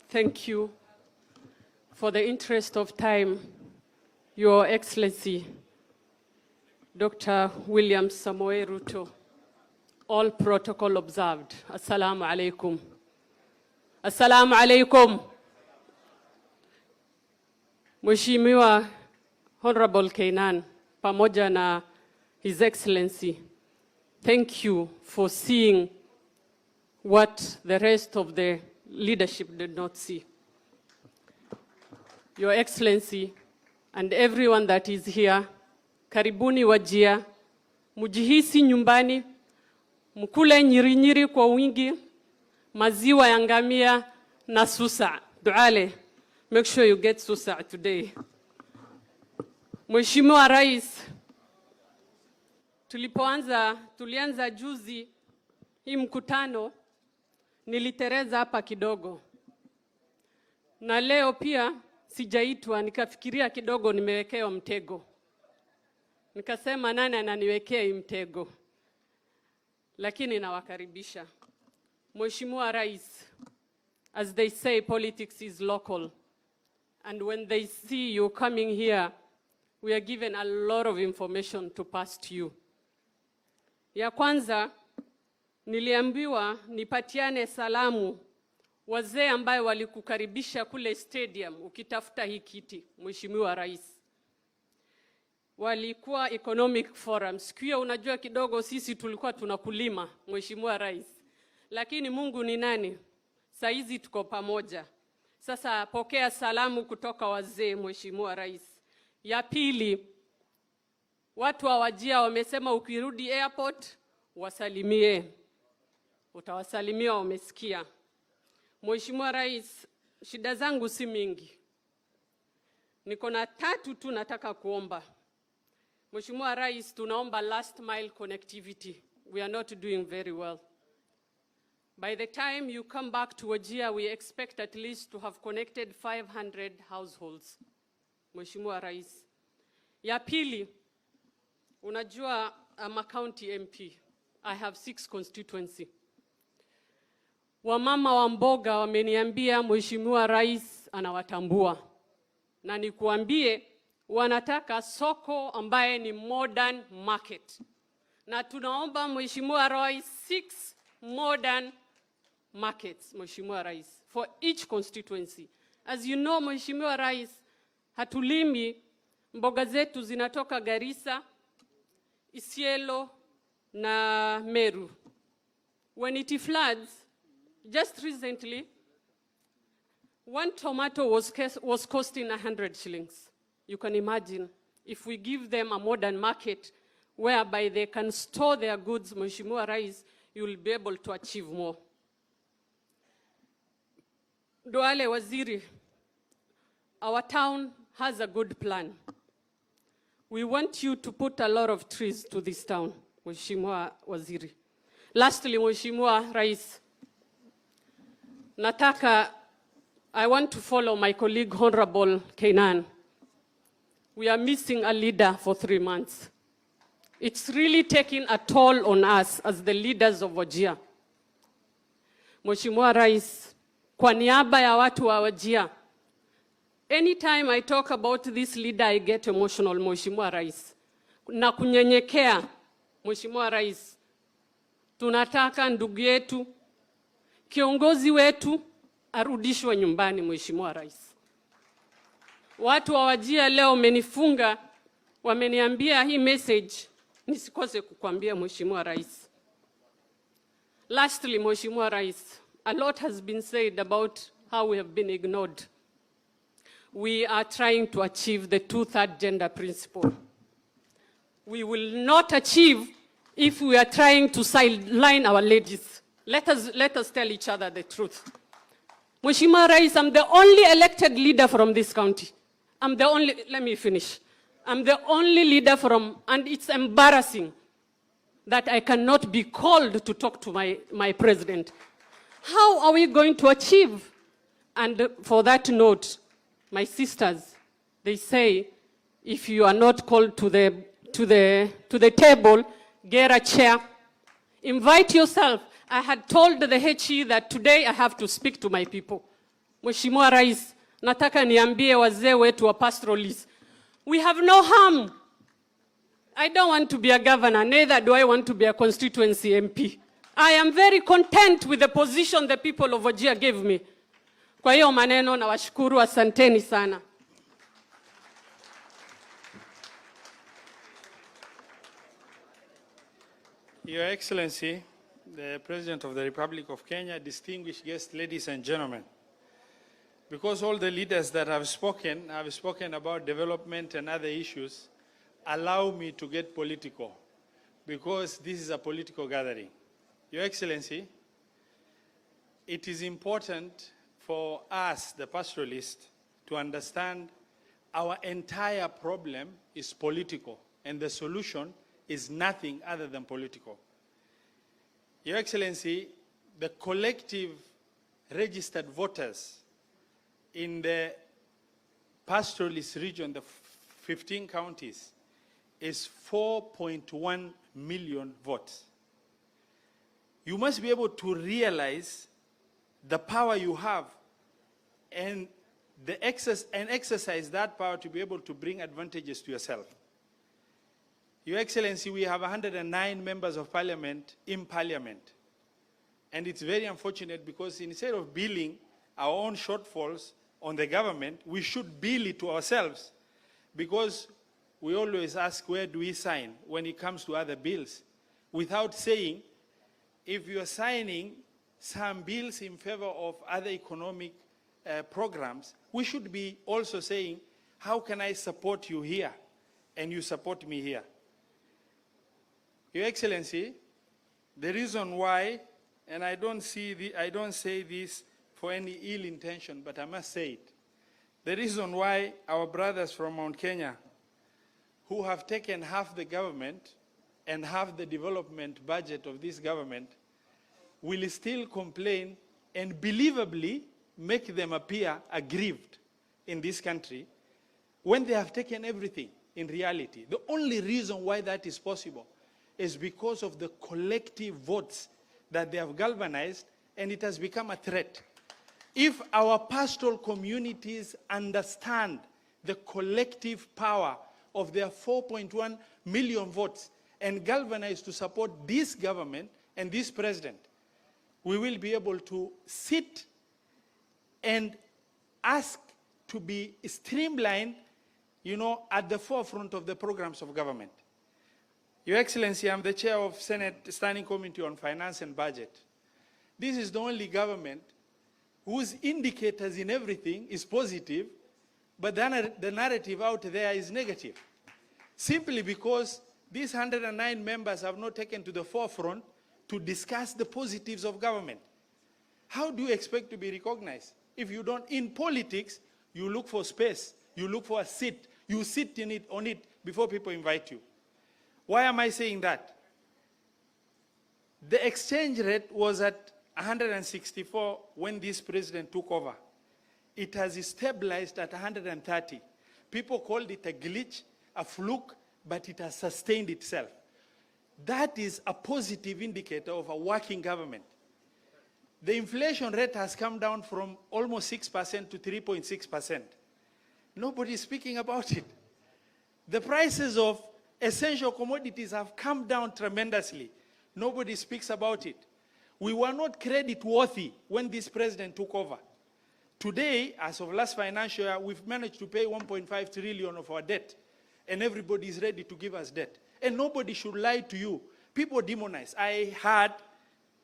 S15: Thank you. For the interest of time, Your Excellency, Dr. William Samoei Ruto, all protocol observed. Assalamu alaikum. Assalamu alaikum. Mheshimiwa Honorable Kainan, pamoja na His Excellency, thank you for seeing what the rest of the leadership did not see. Your Excellency, and everyone that is here, karibuni Wajir, mujihisi nyumbani, mkule nyirinyiri kwa wingi, maziwa ya ngamia na susa. Duale, make sure you get susa today. Mheshimiwa Rais, tulianza juzi hii mkutano, nilitereza hapa kidogo. Na leo pia sijaitwa, nikafikiria kidogo nimewekewa mtego. Nikasema nani ananiwekea hii mtego? Lakini nawakaribisha. Mheshimiwa Rais, as they say, politics is local. And when they see you coming here, we are given a lot of information to pass to you. Ya kwanza, niliambiwa nipatiane salamu wazee ambaye walikukaribisha kule stadium ukitafuta hii kiti, Mheshimiwa Rais. Walikuwa economic forum. Sikia, unajua kidogo sisi tulikuwa tunakulima, Mheshimiwa Rais. Lakini Mungu ni nani? Saizi tuko pamoja. Sasa pokea salamu kutoka wazee, Mheshimiwa Rais. Ya pili, watu wa Wajir wamesema ukirudi airport wasalimie. Utawasalimia, wamesikia. Mheshimiwa Rais, shida zangu si mingi. Niko na 3 tu nataka kuomba. Mheshimiwa Rais, tunaomba last mile connectivity. We are not doing very well. By the time you come back to Wajir, we expect at least to have connected 500 households. Mheshimiwa Rais. Ya pili, unajua I'm a county MP. I have 6 constituency. Wamama wa mboga wameniambia Mheshimiwa Rais anawatambua. Na nikuambie wanataka soko ambaye ni modern market. Na tunaomba Mheshimiwa Rais 6 modern markets, Mheshimiwa Rais, for each constituency. As you know, Mheshimiwa Rais, hatulimi, mboga zetu zinatoka Garissa, Isiolo na Meru. When it floods, just recently, 1 tomato was costing 100 shillings. You can imagine if we give them a modern market whereby they can store their goods, Mheshimiwa Rais, you will be able to achieve more. Duale Waziri, our town has a good plan. We want you to put a lot of trees to this town, Mheshimiwa Waziri. Lastly, Mheshimiwa Rais, I want to follow my colleague Honorable Kainan. We are missing a leader for 3 months. It's really taking a toll on us as the leaders of Wajir. Mheshimiwa Rais, kwa niaba ya watu wa Wajir, anytime I talk about this leader, I get emotional, Mheshimiwa Rais. Na kunyenyekea, Mheshimiwa Rais, tunataka ndugu yetu, kiongozi wetu, arudishwe nyumbani, Mheshimiwa Rais. Watu wa Wajir leo wamenifunga, wameniambia hii message nisikose kukwambia, Mheshimiwa Rais. Lastly, Mheshimiwa Rais, a lot has been said about how we have been ignored. We are trying to achieve the 2/3 gender principle. We will not achieve if we are trying to sideline our ladies. Let us tell each other the truth. Mheshimiwa Rais, I'm the only elected leader from this county. Let me finish. I'm the only leader and it's embarrassing that I cannot be called to talk to my president. How are we going to achieve? And for that note, my sisters, they say, if you are not called to the table, get a chair, invite yourself. I had told the HE that today I have to speak to my people. Mheshimiwa Rais, nataka niambie wazee wetu wa pastoralists, we have no harm. I don't want to be a governor, neither do I want to be a constituency MP. I am very content with the position the people of Wajir gave me. Kwa hiyo maneno na washukuru, asanteni sana.
S16: Your Excellency, the President of the Republic of Kenya, distinguished guests, ladies and gentlemen. because all the leaders that have spoken about development and other issues, allow me to get political, because this is a political gathering. Your Excellency, it is important for us, the pastoralists, to understand our entire problem is political, and the solution is nothing other than political. Your Excellency, the collective registered voters in the pastoralist region, the 15 counties, is 4.1 million votes. You must be able to realize the power you have and exercise that power to be able to bring advantages to yourself. Your Excellency, we have 109 members of parliament in parliament. And it's very unfortunate because instead of billing our own shortfalls on the government, we should bill it to ourselves, because we always ask, where do we sign when it comes to other bills? Without saying, if you're signing some bills in favor of other economic programs, we should be also saying, how can I support you here and you support me here? Your Excellency, the reason why, and I don't say this for any ill intention, but I must say it. The reason why our brothers from Mount Kenya, who have taken half the government and half the development budget of this government, will still complain and believably make them appear aggrieved in this country when they have taken everything in reality. The only reason why that is possible is because of the collective votes that they have galvanized, and it has become a threat. If our pastoral communities understand the collective power of their 4.1 million votes and galvanize to support this government and this president, we will be able to sit and ask to be streamlined, at the forefront of the programs of government. Your Excellency, I'm the chair of Senate Standing Committee on Finance and Budget. This is the only government whose indicators in everything is positive, but the narrative out there is negative. Simply because these 109 members have not taken to the forefront to discuss the positives of government. How do you expect to be recognized if you don't? In politics, you look for space, you look for a seat, you sit on it before people invite you. Why am I saying that? The exchange rate was at 164 when this president took over. It has stabilized at 130. People called it a glitch, a fluke, but it has sustained itself. That is a positive indicator of a working government. The inflation rate has come down from almost 6% to 3.6%. Nobody is speaking about it. The prices of essential commodities have come down tremendously. Nobody speaks about it. We were not credit worthy when this president took over. Today, as of last financial year, we've managed to pay 1.5 trillion of our debt, and everybody is ready to give us debt. And nobody should lie to you. People demonize. I heard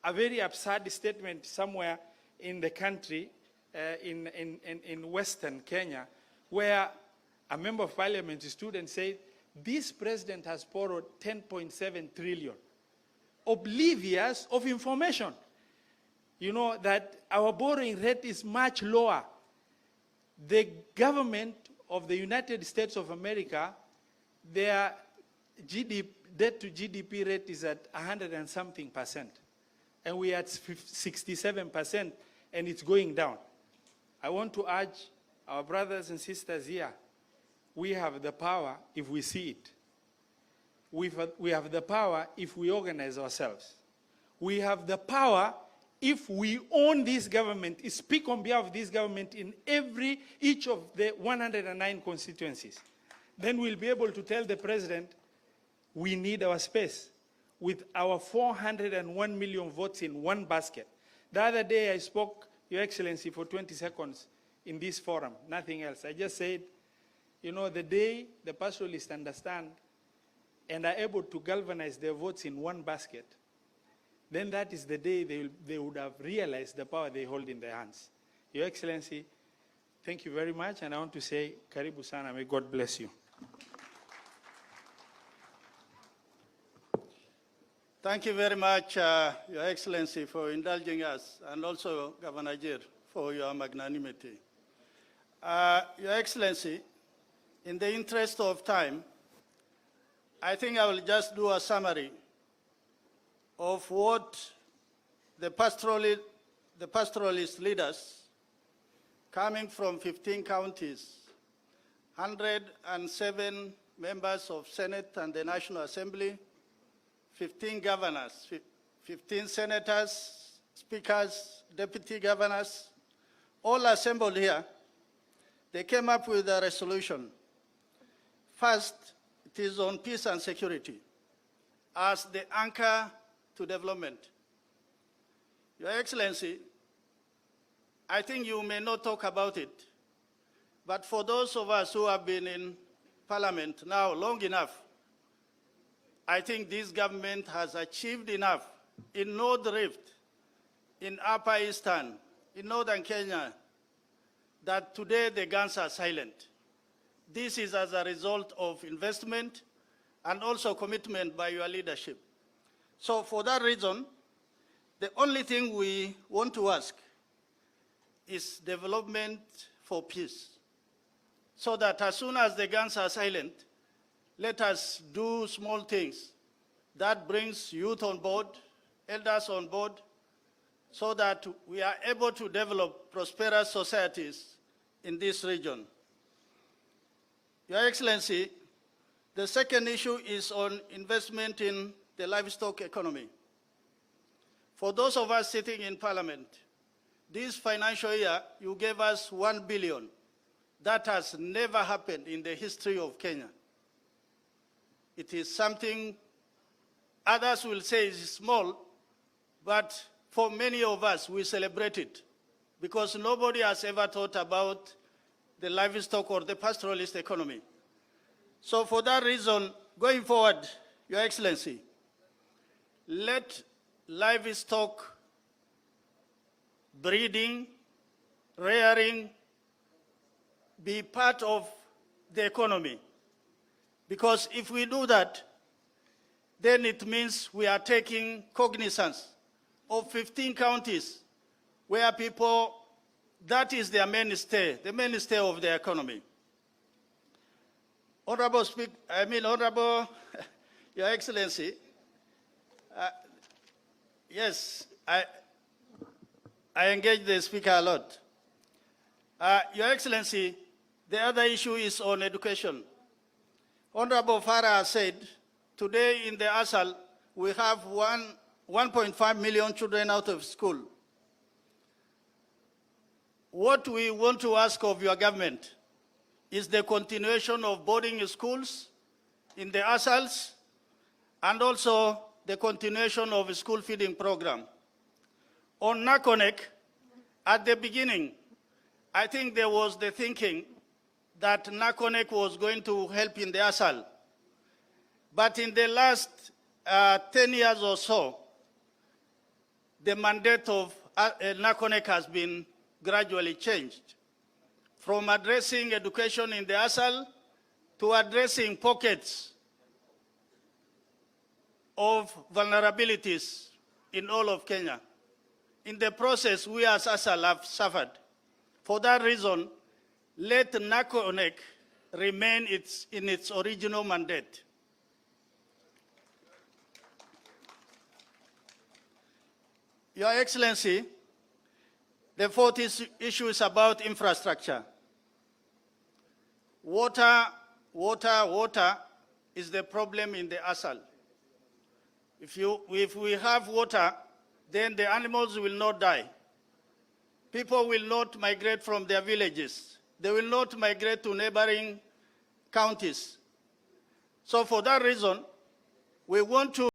S16: a very absurd statement somewhere in the country, in Western Kenya, where a member of parliament stood and said, this president has borrowed 10.7 trillion, oblivious of information. That our borrowing rate is much lower. The government of the United States of America, their debt to GDP rate is at 100 and something percent. And we are at 67%, and it's going down. I want to urge our brothers and sisters here, we have the power if we see it. We have the power if we organize ourselves. We have the power if we own this government, speak on behalf of this government in each of the 109 constituencies. Then we'll be able to tell the president, we need our space. With our 401 million votes in one basket. The other day I spoke, Your Excellency, for 20 seconds in this forum, nothing else. I just said, the day the pastoralists understand and are able to galvanize their votes in one basket, then that is the day they would have realized the power they hold in their hands. Your Excellency, Thank you very much, and I want to say, Karibu sana, may God bless you.
S3: Thank you very much, Your Excellency, for indulging us, and also Governor Jir for your magnanimity. Your Excellency, in the interest of time, I think I will just do a summary of what the pastoralist leaders coming from 15 counties, 107 members of Senate and the National Assembly, 15 governors, 15 senators, speakers, deputy governors, all assembled here. They came up with a resolution. First, it is on peace and security as the anchor to development. Your Excellency, I think you may not talk about it, but for those of us who have been in Parliament now long enough, I think this government has achieved enough in North Rift, in Upper Eastern, in Northern Kenya, that today the guns are silent. This is as a result of investment and also commitment by your leadership. So for that reason, the only thing we want to ask is development for peace, so that as soon as the guns are silent, let us do small things that brings youth on board, elders on board, so that we are able to develop prosperous societies in this region. Your Excellency, the second issue is on investment in the livestock economy. For those of us sitting in Parliament, this financial year, you gave us 1 billion. That has never happened in the history of Kenya. It is something others will say is small, but for many of us, we celebrate it because nobody has ever thought about the livestock or the pastoralist economy. So for that reason, going forward, Your Excellency, let livestock breeding, rearing be part of the economy. Because if we do that, then it means we are taking cognizance of 15 counties where people, that is their mainstay, the mainstay of their economy. Honorable Your Excellency, yes, I engage the Speaker a lot. Your Excellency, the other issue is on education. Honorable Farah said, today in the ASAL, we have 1.5 million children out of school. What we want to ask of your government is the continuation of boarding schools in the ASALs and also the continuation of a school feeding program. On Nakonek, at the beginning, I think there was the thinking that Nakonek was going to help in the ASAL. But in the last 10 years or so, the mandate of Nakonek has been gradually changed from addressing education in the ASAL to addressing pockets of vulnerabilities in all of Kenya. In the process, we as ASAL have suffered. For that reason, let Nakonek remain in its original mandate. Your Excellency, the fourth issue is about infrastructure. Water is the problem in the ASAL. If we have water, then the animals will not die. People will not migrate from their villages. They will not migrate to neighboring counties. So for that reason, we want to